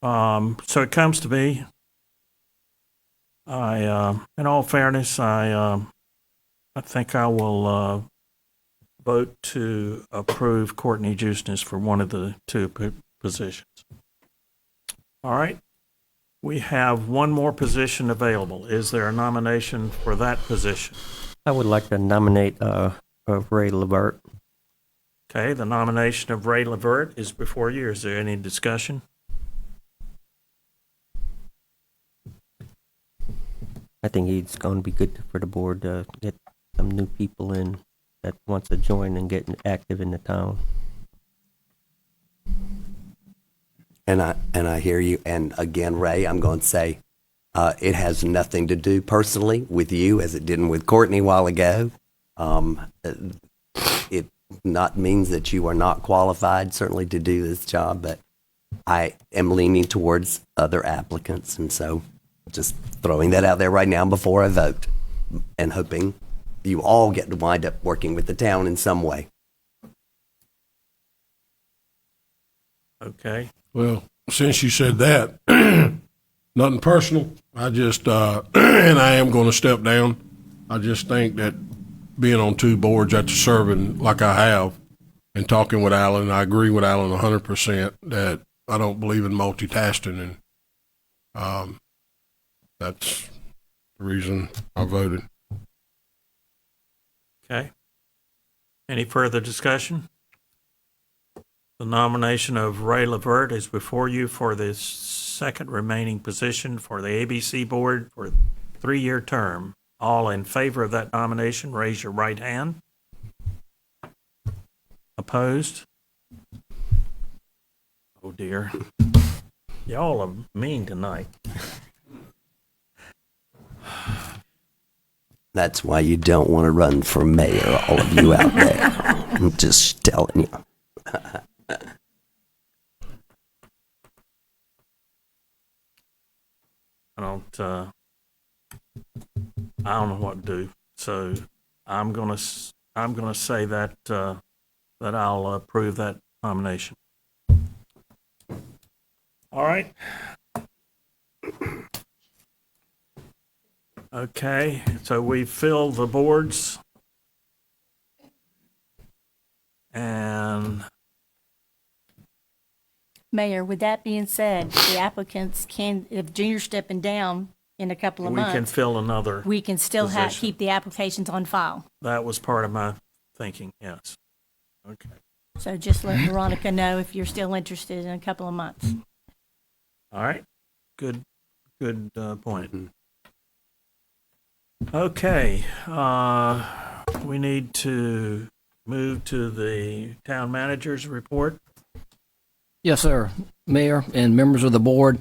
So it comes to me. In all fairness, I think I will vote to approve Courtney Justus for one of the 2 positions. All right. We have one more position available. Is there a nomination for that position? I would like to nominate Ray Levert. Okay, the nomination of Ray Levert is before you. Is there any discussion? I think he's going to be good for the board to get some new people in that wants to join and get active in the town. And I hear you. And again, Ray, I'm going to say it has nothing to do personally with you as it didn't with Courtney a while ago. It not means that you are not qualified certainly to do this job, but I am leaning towards other applicants. And so just throwing that out there right now before I vote and hoping you all get to wind up working with the town in some way. Okay. Well, since you said that, nothing personal. I just, and I am going to step down. I just think that being on two boards after serving like I have and talking with Alan, I agree with Alan 100% that I don't believe in multitasking, and that's the reason I voted. Okay. Any further discussion? The nomination of Ray Levert is before you for the second remaining position for the ABC Board for a 3-year term. All in favor of that nomination, raise your right hand. Opposed? Oh dear. Y'all are mean tonight. That's why you don't want to run for mayor, all of you out there. I'm just telling you. I don't know what to do. So I'm gonna say that that I'll approve that nomination. All right. Okay, so we filled the boards, and Mayor, with that being said, the applicants can, if Junior's stepping down in a couple of we months, can fill another. we can still position. keep the applications on file. That was part of my thinking. Yes. Okay. So just let Veronica know if you're still interested in a couple of months. All right. Good point. Okay. We need to move to the town manager's report. Yes, sir. Mayor and members of the board,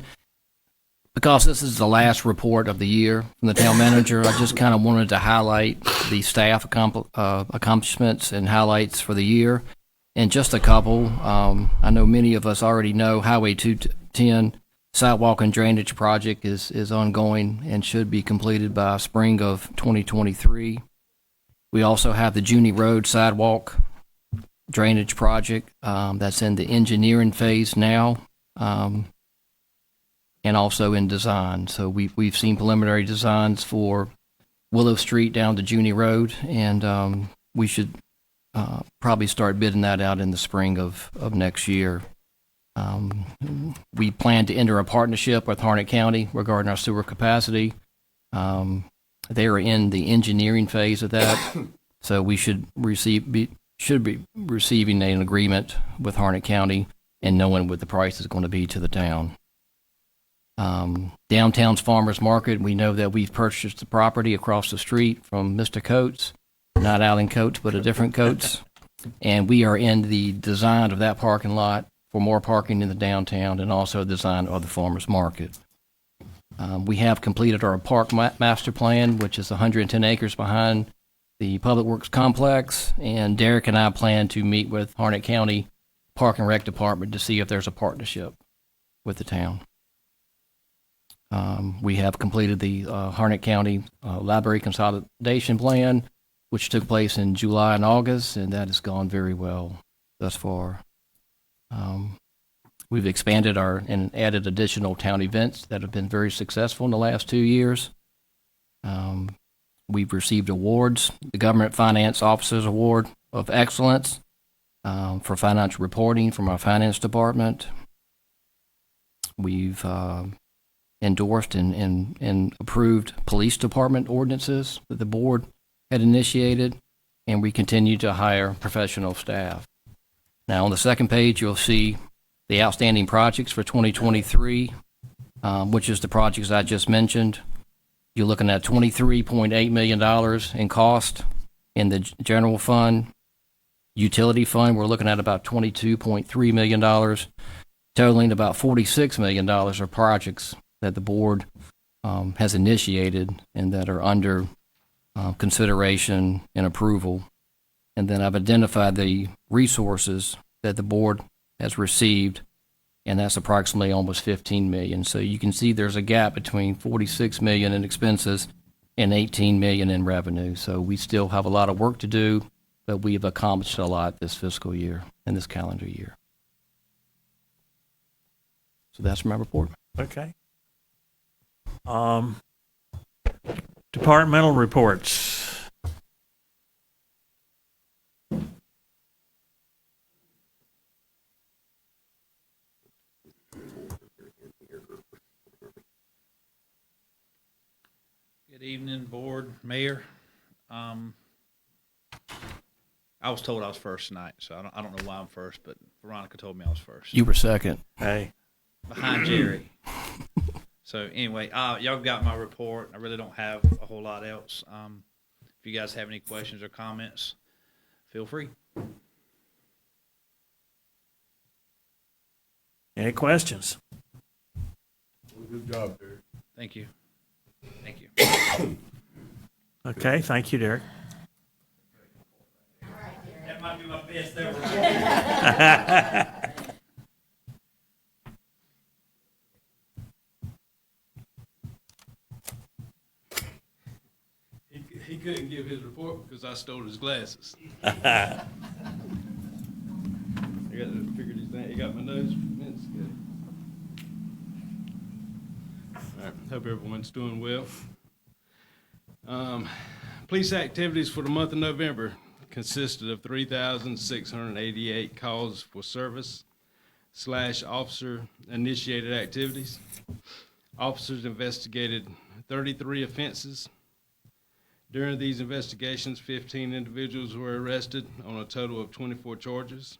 because this is the last report of the year from the town manager, I just kind of wanted to highlight the staff accomplishments and highlights for the year. And just a couple, I know many of us already know Highway 210 sidewalk and drainage project is ongoing and should be completed by spring of 2023. We also have the Junie Road sidewalk drainage project that's in the engineering phase now, and also in design. So we've seen preliminary designs for Willow Street down to Junie Road, and we should probably start bidding that out in the spring of next year. We plan to enter a partnership with Harnett County regarding our sewer capacity. They are in the engineering phase of that, so we should be receiving an agreement with Harnett County and knowing what the price is going to be to the town. Downtown's Farmers Market, we know that we've purchased the property across the street from Mr. Coates, not Alan Coates, but a different Coates, and we are in the design of that parking lot for more parking in the downtown and also design of the Farmers Market. We have completed our park master plan, which is 110 acres behind the Public Works Complex, and Derek and I plan to meet with Harnett County Park and Rec Department to see if there's a partnership with the town. We have completed the Harnett County Library Consolidation Plan, which took place in July and August, and that has gone very well thus far. We've expanded and added additional town events that have been very successful in the last 2 years. We've received awards, the Government Finance Officers Award of Excellence for financial reporting from our finance department. We've endorsed and approved police department ordinances that the board had initiated, and we continue to hire professional staff. Now, on the second page, you'll see the outstanding projects for 2023, which is the projects I just mentioned. You're looking at $23.8 million in cost in the general fund. Utility fund, we're looking at about $22.3 million, totaling about $46 million of projects that the board has initiated and that are under consideration and approval. And then I've identified the resources that the board has received, and that's approximately almost $15 million. So you can see there's a gap between $46 million in expenses and $18 million in revenue. So we still have a lot of work to do, but we have accomplished a lot this fiscal year and this calendar year. So that's my report. Okay. Departmental reports. Good evening, board, mayor. I was told I was first tonight, so I don't know why I'm first, but Veronica told me I was first. You were second. Hey. Behind Jerry. So anyway, y'all got my report. I really don't have a whole lot else. If you guys have any questions or comments, feel free. Any questions? Good job, Derek. Thank you. Thank you. Okay, thank you, Derek. That might be my best ever. He couldn't give his report because I stole his glasses. I got to figure these things. You got my nose? That's good. All right. Hope everyone's doing well. Police activities for the month of November consisted of 3,688 calls for service / officer-initiated activities. Officers investigated 33 offenses. During these investigations, 15 individuals were arrested on a total of 24 charges.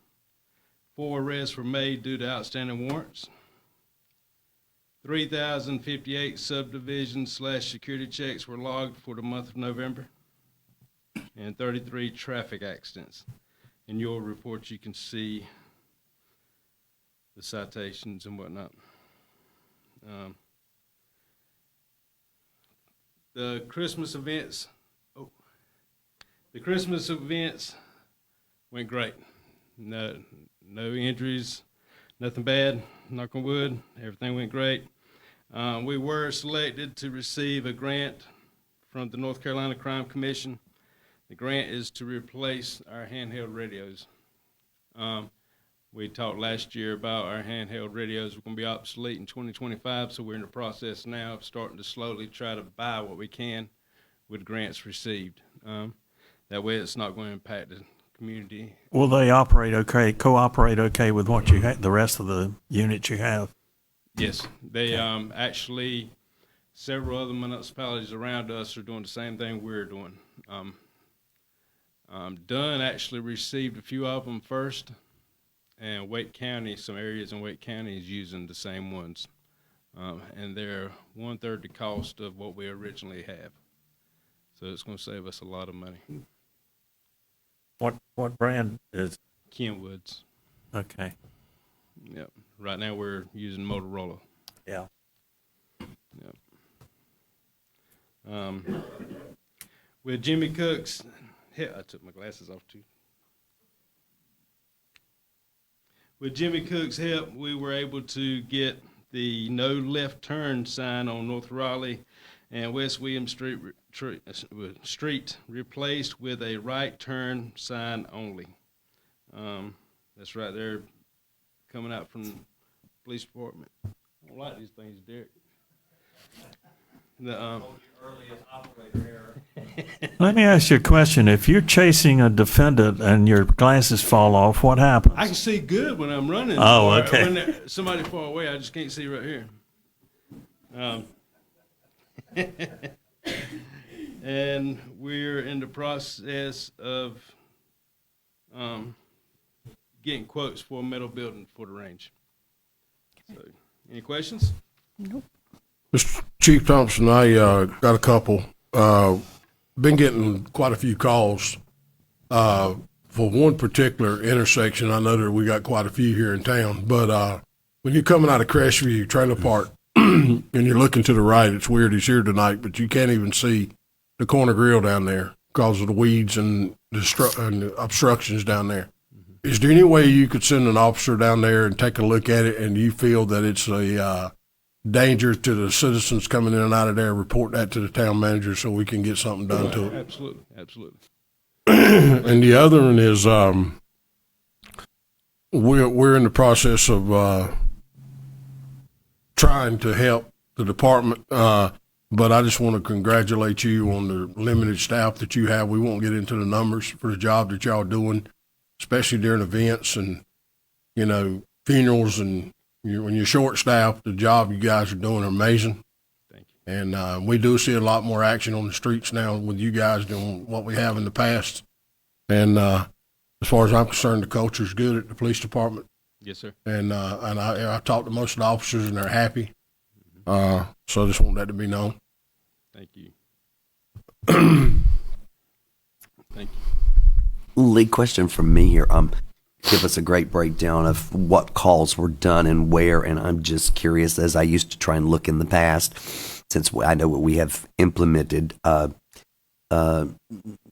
4 arrests were made due to outstanding warrants. 3,058 subdivision / security checks were logged for the month of November, and 33 traffic accidents. In your report, you can see the citations and whatnot. The Christmas events went great. No injuries, nothing bad, knock on wood, everything went great. We were selected to receive a grant from the North Carolina Crime Commission. The grant is to replace our handheld radios. We talked last year about our handheld radios were going to be obsolete in 2025, so we're in the process now of starting to slowly try to buy what we can with grants received. That way it's not going to impact the community. Will they operate okay, cooperate okay with what you the rest of the units you have? Yes, they actually, several other municipalities around us are doing the same thing we're doing. Dunn actually received a few of them first, and Wake County, some areas in Wake County is using the same ones. And they're 1/3 the cost of what we originally have. So it's going to save us a lot of money. What brand is? Kenwood's. Okay. Yep. Right now we're using Motorola. Yeah. Yep. With Jimmy Cook's, I took my glasses off too. With Jimmy Cook's help, we were able to get the no left turn sign on North Raleigh and West William Street replaced with a right turn sign only. That's right there coming out from the police department. I don't like these things, Derek. Let me ask you a question. If you're chasing a defendant and your glasses fall off, what happens? I can see good when I'm running. Oh, okay. When somebody far away, I just can't see right here. And we're in the process of getting quotes for a metal building for the range. So, any questions? Nope. Mr. Chief Thompson, I got a couple. Been getting quite a few calls for one particular intersection. I know that we got quite a few here in town, but when you're coming out of Crestview Trailer Park and you're looking to the right, it's weird he's here tonight, but you can't even see the corner grill down there because of the weeds and the obstructions down there. Mm-hmm. Is there any way you could send an officer down there and take a look at it, and you feel that it's a danger to the citizens coming in and out of there, report that to the town manager so we can get something done to it? Absolutely, absolutely. And the other one is we're in the process of trying to help the department, but I just want to congratulate you on the limited staff that you have. We won't get into the numbers for the job that y'all are doing, especially during events and, funerals, and when you're short staffed, the job you guys are doing are amazing. Thank And we do see a lot more action on the streets now with you guys than what we have in the past. And as far as I'm concerned, the culture's good at the police department. Yes, sir. And I talked to most of the officers, and they're happy. So I just want that to be known. Thank you. Thank you. Lee, question from me here. Give us a great breakdown of what calls were done and where, and I'm just curious, as I used to try and look in the past, since I know we have implemented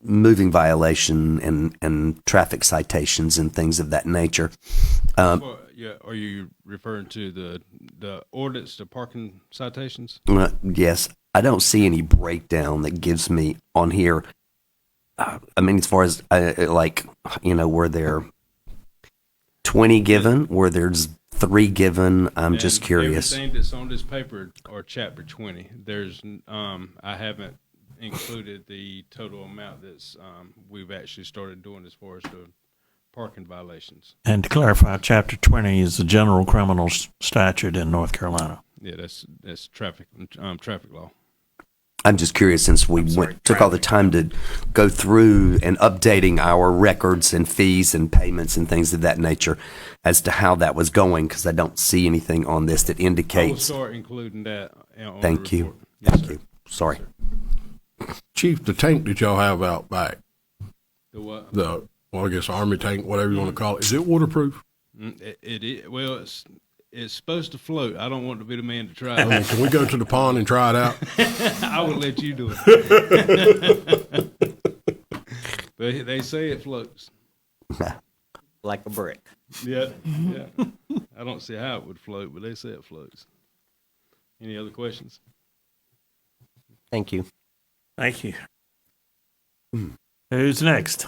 moving violation and traffic citations and things of that nature. Well, yeah, are you referring to the ordinance, the parking citations? Yes, I don't see any breakdown that gives me on here. I mean, as far as were there 20 given? Were there's 3 given? I'm just curious. Everything that's on this paper are chapter 20. There's I haven't included the total amount that's we've actually started doing as far as the parking violations. And to clarify, Chapter 20 is the general criminal statute in North Carolina. Yeah, that's traffic law. I'm just curious, since we took all the time to go through and updating our records and fees and payments and things of that nature, as to how that was going, because I don't see anything on this that indicates. I will start including that on Thank the you. report. Yes, Thank sir. you. Sorry. Chief, the tank that y'all have out back, The what? I guess Army tank, whatever you want to call it, is it waterproof? It is. Well, it's supposed to float. I don't want to be the man to try I mean, it. can we go to the pond and try it out? I would let you do it. But they say it floats. Like a brick. Yeah, yeah. I don't see how it would float, but they say it floats. Any other questions? Thank you. Thank you. Who's next?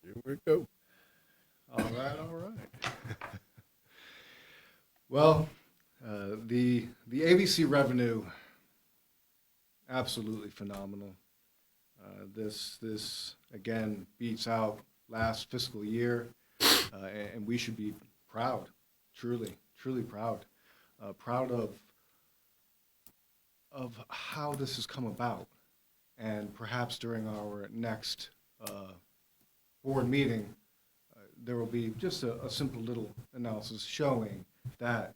Here we go. All right. Well, the ABC revenue, absolutely phenomenal. This again beats out last fiscal year, and we should be proud, truly proud, proud of how this has come about, and perhaps during our next board meeting, there will be just a simple little analysis showing that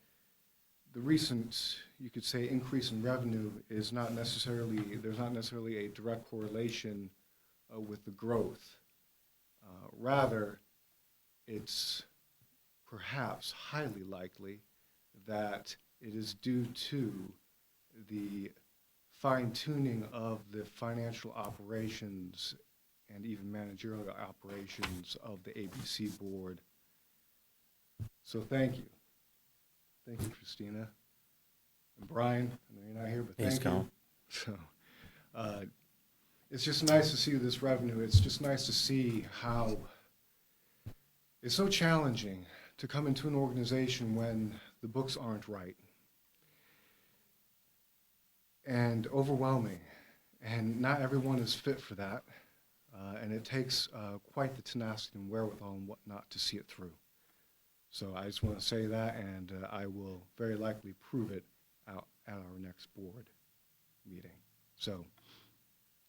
the recent, you could say, increase in revenue is not necessarily, there's not necessarily a direct correlation with the growth. Rather, it's perhaps highly likely that it is due to the fine-tuning of the financial operations and even managerial operations of the ABC board. So thank you. Thank you, Christina. And Brian, I know you're not here, but thank you. So, it's just nice to see this revenue. It's just nice to see how it's so challenging to come into an organization when the books aren't right and overwhelming, and not everyone is fit for that. And it takes quite the tenacity and wherewithal and whatnot to see it through. So I just want to say that, and I will very likely prove it out at our next board meeting. So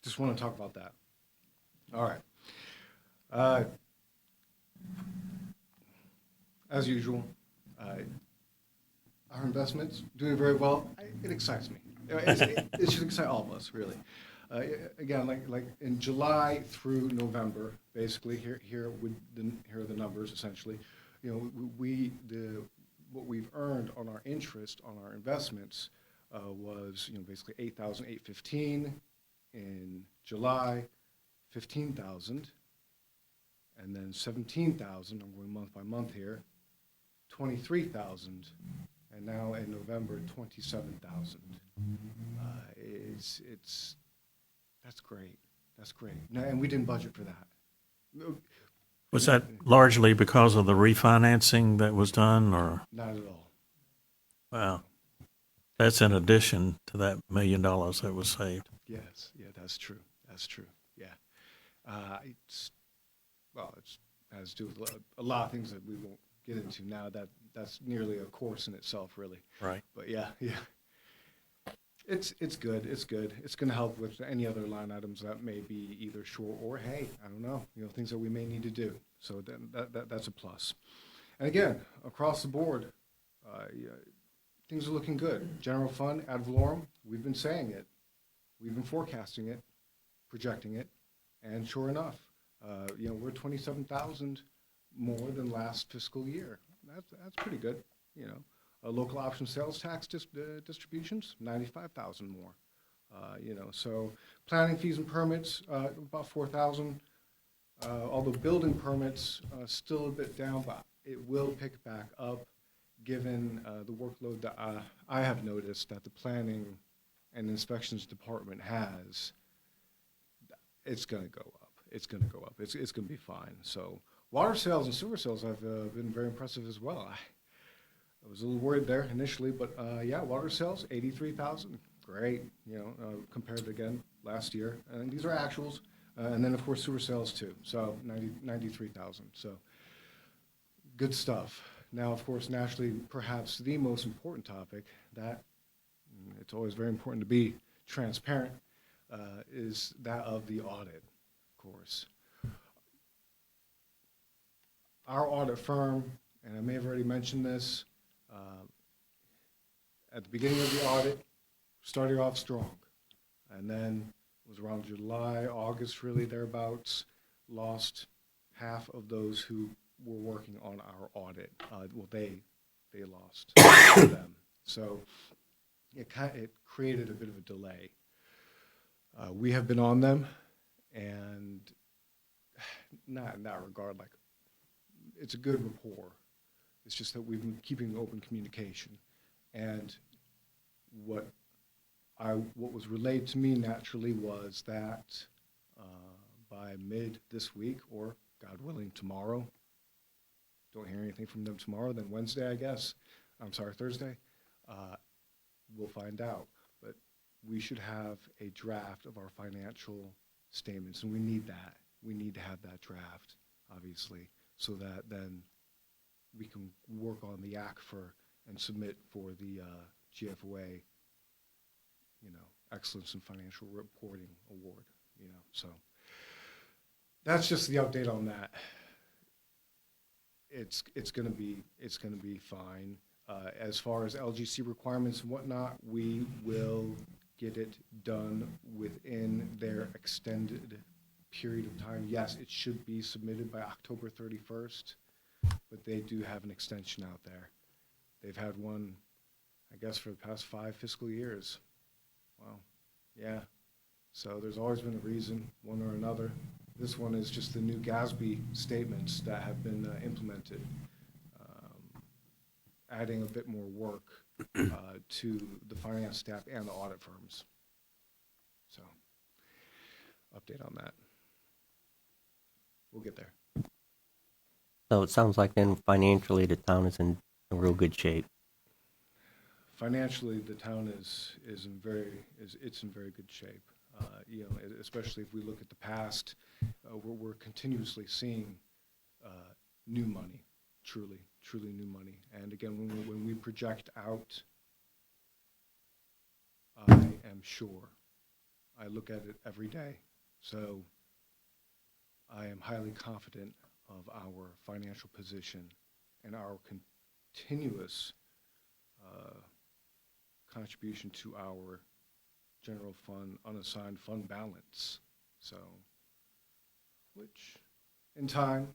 just want to talk about that. All right. As usual, our investments doing very well. It excites me. It should excite all of us, really. Again, like in July through November, basically, here are the numbers essentially. You know, what we've earned on our interest on our investments was, you know, basically $8,815 in July, $15,000, and then $17,000. I'm going month by month here, $23,000, and now in November, $27,000. That's great. That's great. No, and we didn't budget for that. Was that largely because of the refinancing that was done, or? Not at all. Wow. That's in addition to that $1 million that was saved. Yes, yeah, that's true. That's true. Yeah. well, it has to do with a lot of things that we won't get into now. That's nearly a course in itself, really. Right. But yeah. It's good. It's good. It's going to help with any other line items that may be either short or, hey, I don't know, things that we may need to do. So that's a plus. And again, across the board, things are looking good. General fund, ad valorem, we've been saying it. We've been forecasting it, projecting it, and sure enough, we're 27,000 more than last fiscal year. That's pretty good, Local option sales tax distributions, 95,000 more. So planning fees and permits, about 4,000. Although building permits still a bit down, but it will pick back up given the workload that I have noticed that the planning and inspections department has. It's going to go up. It's going to go up. It's going to be fine. So water sales and sewer sales have been very impressive as well. I was a little worried there initially, but water sales, 83,000, great, compared to, again, last year. And these are actuals. And then, of course, sewer sales, too. So 93,000. So good stuff. Now, of course, naturally, perhaps the most important topic that it's always very important to be transparent is that of the audit, of course. Our audit firm, and I may have already mentioned this, at the beginning of the audit, started off strong. And then it was around July, August, really thereabouts, lost half of those who were working on our audit. They lost them. So it created a bit of a delay. We have been on them, and not in that regard, like, it's a good rapport. It's just that we've been keeping open communication. And what was relayed to me naturally was that by mid this week, or God willing tomorrow, don't hear anything from them tomorrow, then Wednesday, I guess, Thursday, we'll find out. But we should have a draft of our financial statements, and we need that. We need to have that draft, obviously, so that then we can work on the ACFR and submit for the GFOA, Excellence in Financial Reporting Award, So that's just the update on that. It's gonna be fine. As far as LGC requirements and whatnot, we will get it done within their extended period of time. Yes, it should be submitted by October 31st, but they do have an extension out there. They've had one, I guess, for the past 5 fiscal years. Wow. Yeah. So there's always been a reason, one or another. This one is just the new GASB statements that have been implemented, adding a bit more work to the finance staff and the audit firms. So, update on that. We'll get there. So it sounds like then financially the town is in real good shape. Financially, the town is in very good shape. Especially if we look at the past, we're continuously seeing new money, truly new money. And again, when we project out, I am sure. I look at it every day, so I am highly confident of our financial position and our continuous contribution to our general fund, unassigned fund balance. So, which in time,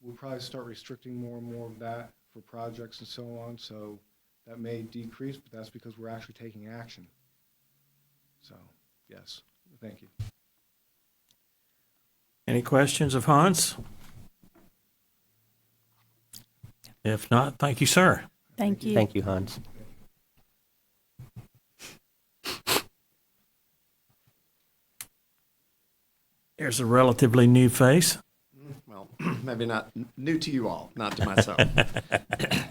we'll probably start restricting more and more of that for projects and so on. So that may decrease, but that's because we're actually taking action. So, yes, thank you. Any questions of Hans? If not, thank you, sir. Thank you. Thank you, Hans. Here's a relatively new face. Well, maybe not new to you all, not to myself.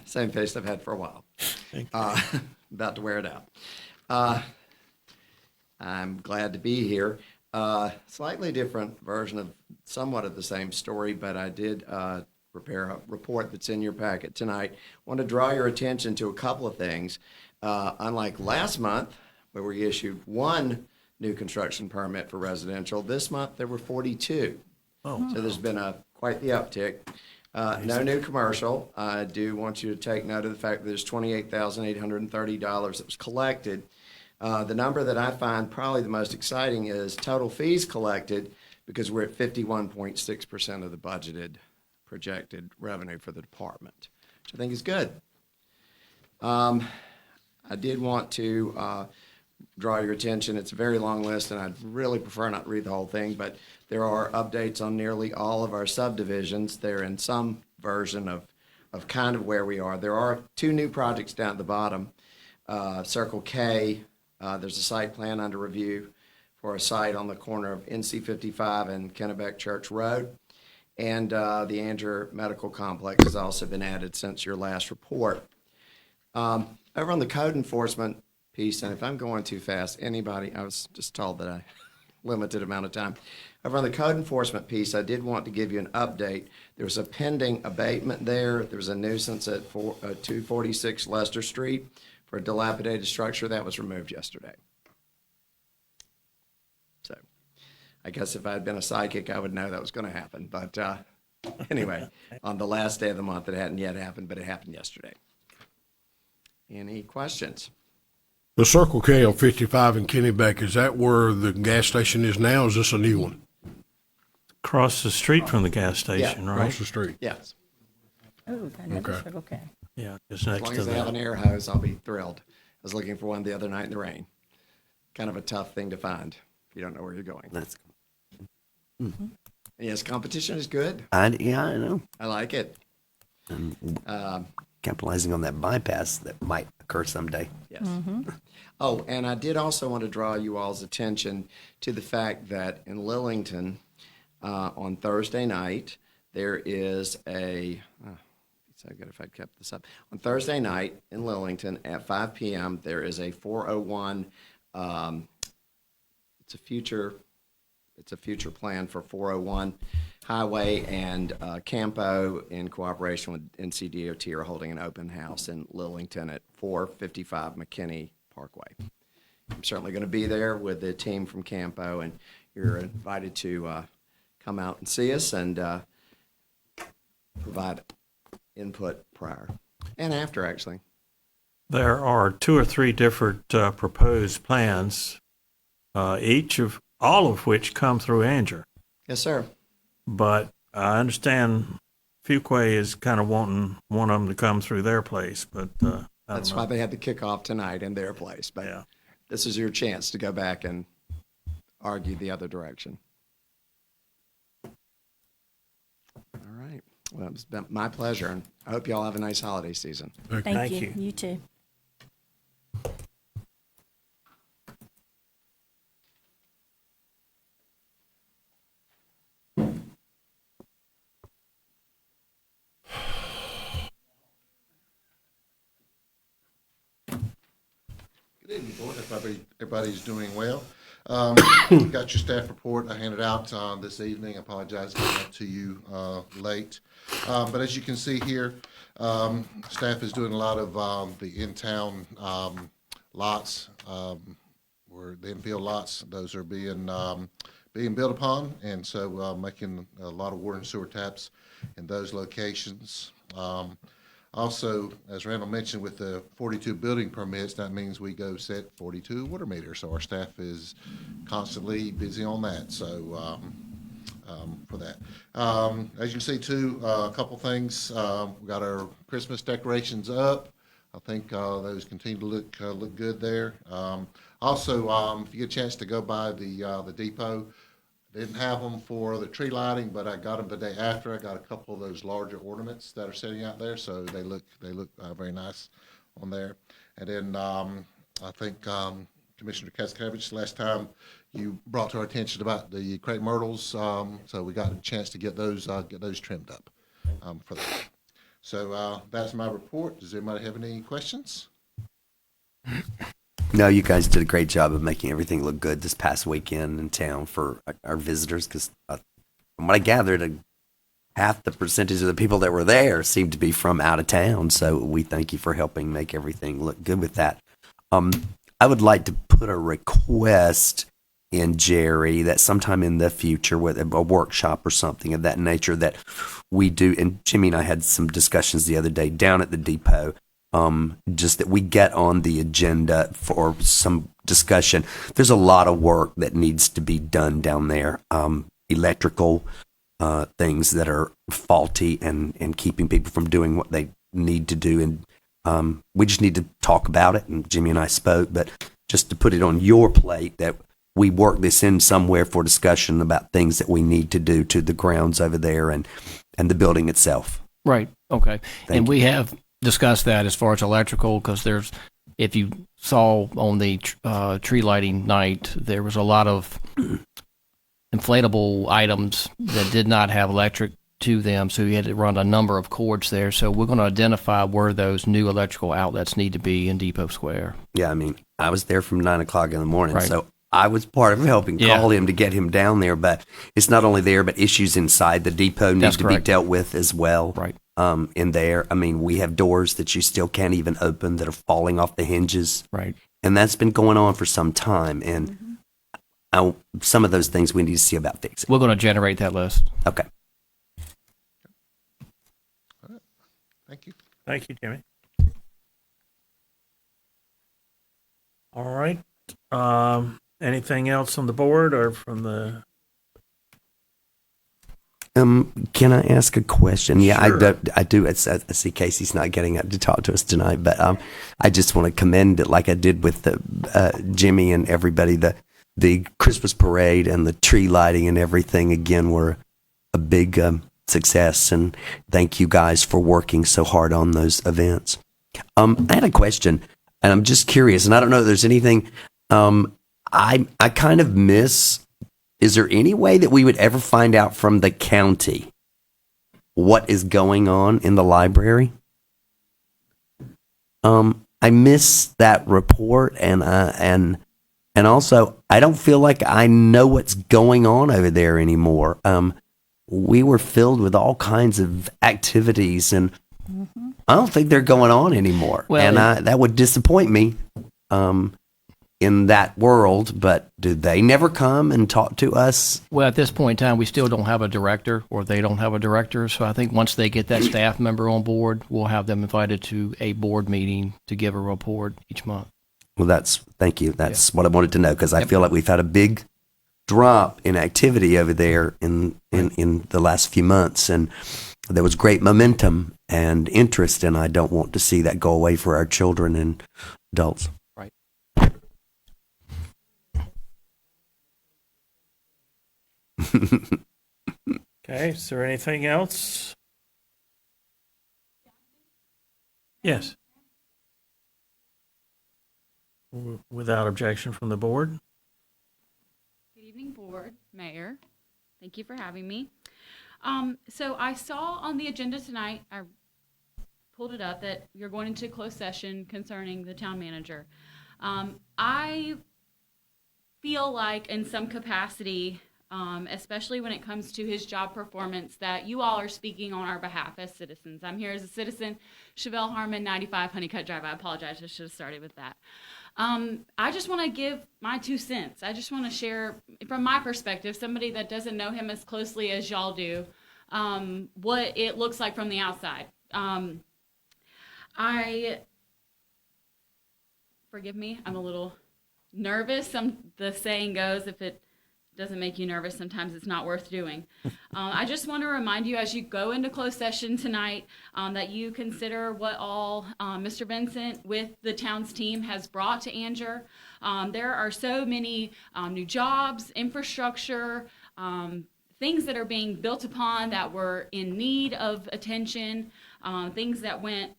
Same face I've had for a while. About to wear it out. I'm glad to be here. Slightly different version of somewhat of the same story, but I did prepare a report that's in your packet tonight. Want to draw your attention to a couple of things. Unlike last month, where we issued one new construction permit for residential, this month there were 42. Oh. So there's been quite the uptick. No new commercial. I do want you to take note of the fact that there's $28,830 that was collected. The number that I find probably the most exciting is total fees collected, because we're at 51.6% of the budgeted projected revenue for the department, which I think is good. I did want to draw your attention. It's a very long list, and I'd really prefer not to read the whole thing, but there are updates on nearly all of our subdivisions. They're in some version of kind of where we are. There are 2 new projects down at the bottom. Circle K, there's a site plan under review for a site on the corner of NC 55 and Kennebec Church Road. And the Anger Medical Complex has also been added since your last report. Over on the code enforcement piece, and if I'm going too fast, anybody, I was just told that I limited amount of time. Over on the code enforcement piece, I did want to give you an update. There was a pending abatement there. There was a nuisance at 246 Lester Street for a dilapidated structure that was removed yesterday. So I guess if I had been a psychic, I would know that was going to happen. But anyway, on the last day of the month, it hadn't yet happened, but it happened yesterday. Any questions? The Circle K on 55 in Kennebec, is that where the gas station is now? Is this a new one? Across the street from the gas station, right? Across the street. Yes. Oh, okay. Yeah, just As next long to as they have an that. air hose, I'll be thrilled. I was looking for one the other night in the rain. Kind of a tough thing to find if you don't know where you're going. That's Yes, competition is good. yeah, I know. I like it. Capitalizing on that bypass that might occur someday. Yes. Oh, and I did also want to draw you all's attention to the fact that in Lillington, on Thursday night, there is it's so good if I'd kept this up. On Thursday night in Lillington at 5 p.m., there is a 401, it's a future plan for 401 Highway, and Campo, in cooperation with NCDOT, are holding an open house in Lillington at 455 McKinney Parkway. I'm certainly going to be there with the team from Campo, and you're invited to come out and see us and provide input prior and after, actually. There are 2 or 3 different proposed plans, all of which come through Anger. Yes, sir. But I understand Fuquay is kind of wanting one of them to come through their place, but That's why they had the kickoff tonight in their place. But yeah. This is your chance to go back and argue the other direction. All right. Well, it's been my pleasure, and I hope you all have a nice holiday season. Thank you. You too. Good evening, Board. Everybody's doing well. Got your staff report I handed out this evening. I apologize for getting that to you late. But as you can see here, staff is doing a lot of the in-town lots, where the infield lots. Those are being built upon, and so making a lot of water and sewer taps in those locations. Also, as Randall mentioned, with the 42 building permits, that means we go set 42 water meters. So our staff is constantly busy on that. So for that, as you can see too, a couple things. We got our Christmas decorations up. I think those continue to look good there. Also, if you get a chance to go by the depot. Didn't have them for the tree lighting, but I got them the day after. I got a couple of those larger ornaments that are sitting out there, so they look very nice on there. And then I think Commissioner Kaskevich, last time you brought to our attention about the crepe myrtles, so we got a chance to get those trimmed up for that. So that's my report. Does anybody have any questions? No, you guys did a great job of making everything look good this past weekend in town for our visitors. Because from what I gathered, half the percentage of the people that were there seemed to be from out of town. So we thank you for helping make everything look good with that. I would like to put a request in, Jerry, that sometime in the future, with a workshop or something of that nature, that we do. And Jimmy and I had some discussions the other day down at the depot. Just that we get on the agenda for some discussion. There's a lot of work that needs to be done down there. Electrical things that are faulty and keeping people from doing what they need to do. And we just need to talk about it. And Jimmy and I spoke, but just to put it on your plate, that we work this in somewhere for discussion about things that we need to do to the grounds over there and the building itself. Right. Okay. Thank you. We have discussed that as far as electrical, because there's, if you saw on the tree lighting night, there was a lot of inflatable items that did not have electric to them, so you had to run a number of cords there. So we're going to identify where those new electrical outlets need to be in Depot Square. Yeah, I mean, I was there from 9 o'clock in the morning, Right. so I was part of helping Yeah. call him to get him down there. But it's not only there, but issues inside the depot need That's to correct. be dealt with as well. Right. In there, I mean, we have doors that you still can't even open that are falling off the hinges. Right. And that's been going on for some time. And some of those things we need to see about fixing. We're going to generate that list. Okay. Thank you. Thank you, Jimmy. All right. Anything else on the board or from the? Can I ask a question? Yeah, Sure. I do. I see Casey's not getting up to talk to us tonight, but I just want to commend it, like I did with Jimmy and everybody. The Christmas parade and the tree lighting and everything again were a big success, and thank you guys for working so hard on those events. I had a question, and I'm just curious, and I don't know if there's anything I kind of miss. Is there any way that we would ever find out from the county what is going on in the library? I miss that report, and also I don't feel like I know what's going on over there anymore. We were filled with all kinds of activities, and I don't think they're going on anymore. Well, And that would disappoint me in that world, but do they never come and talk to us? Well, at this point in time, we still don't have a director, or they don't have a director. So I think once they get that staff member on board, we'll have them invited to a board meeting to give a report each month. Well, thank you. That's what I wanted to know, because I feel like we've had a big drop in activity over there in the last few months, and there was great momentum and interest, and I don't want to see that go away for our children and adults. Right. Okay, is there anything else? Yes. Without objection from the board? Good evening, Board, Mayor. Thank you for having me. So I saw on the agenda tonight, I pulled it up, that you're going into closed session concerning the town manager. I feel like in some capacity, especially when it comes to his job performance, that you all are speaking on our behalf as citizens. I'm here as a citizen, Chevelle Harmon, 95 Honeycutt Drive. I apologize, I should have started with that. I just want to give my 2 cents. I just want to share, from my perspective, somebody that doesn't know him as closely as y'all do, what it looks like from the outside. Forgive me, I'm a little nervous. The saying goes, if it doesn't make you nervous, sometimes it's not worth doing. I just want to remind you, as you go into closed session tonight, that you consider what all Mr. Vincent with the town's team has brought to Anger. There are so many new jobs, infrastructure, things that are being built upon that were in need of attention, things that went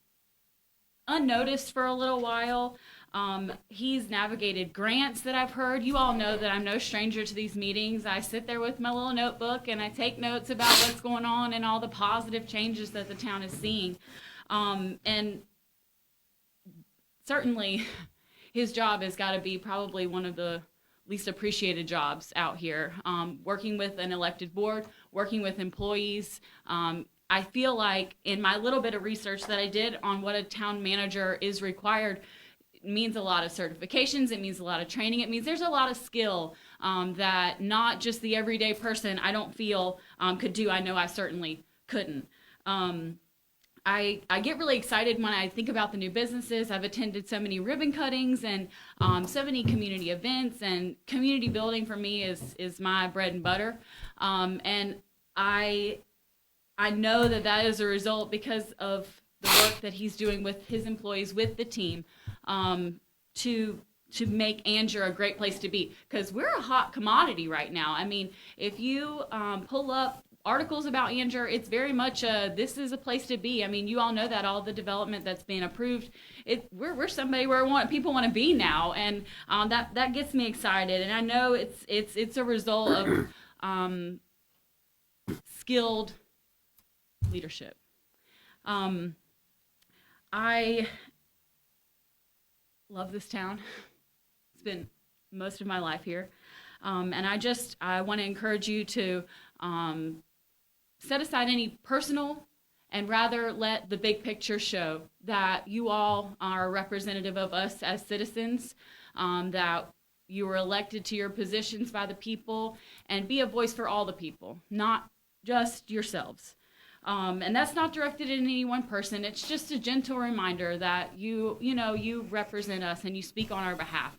unnoticed for a little while. He's navigated grants that I've heard. You all know that I'm no stranger to these meetings. I sit there with my little notebook and I take notes about what's going on and all the positive changes that the town is seeing. And certainly his job has got to be probably one of the least appreciated jobs out here. Working with an elected board, working with employees. I feel like in my little bit of research that I did on what a town manager is required, it means a lot of certifications, it means a lot of training, it means there's a lot of skill that not just the everyday person, I don't feel, could do. I know I certainly couldn't. I get really excited when I think about the new businesses. I've attended so many ribbon cuttings and so many community events, and community building for me is my bread and butter. And I know that is a result because of the work that he's doing with his employees, with the team, to make Anger a great place to be. Because we're a hot commodity right now. I mean, if you pull up articles about Anger, it's very much this is a place to be. I mean, you all know that all the development that's being approved, we're somebody where people want to be now, and that gets me excited. And I know it's a result of skilled leadership. I love this town. Spent most of my life here, and I want to encourage you to set aside any personal and rather let the big picture show that you all are representative of us as citizens, that you were elected to your positions by the people, and be a voice for all the people, not just yourselves. And that's not directed at any one person. It's just a gentle reminder that you represent us and you speak on our behalf.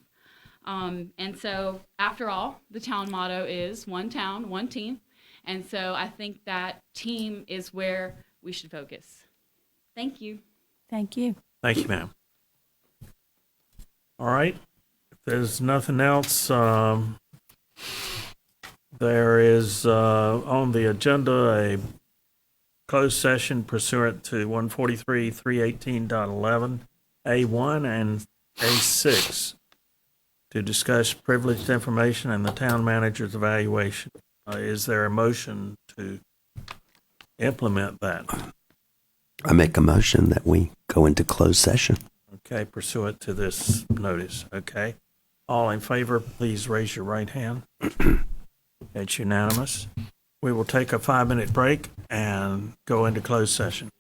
And so, after all, the town motto is one town, one team. And so I think that team is where we should focus. Thank you. Thank you. Thank you, ma'am. All right. If there's nothing else, there is on the agenda a closed session pursuant to 143.318.11 and A6 to discuss privileged information and the town manager's evaluation. Is there a motion to implement that? I make a motion that we go into closed session. Okay, pursuant to this notice. Okay. All in favor, please raise your right hand. It's unanimous. We will take a 5-minute break and go into closed session.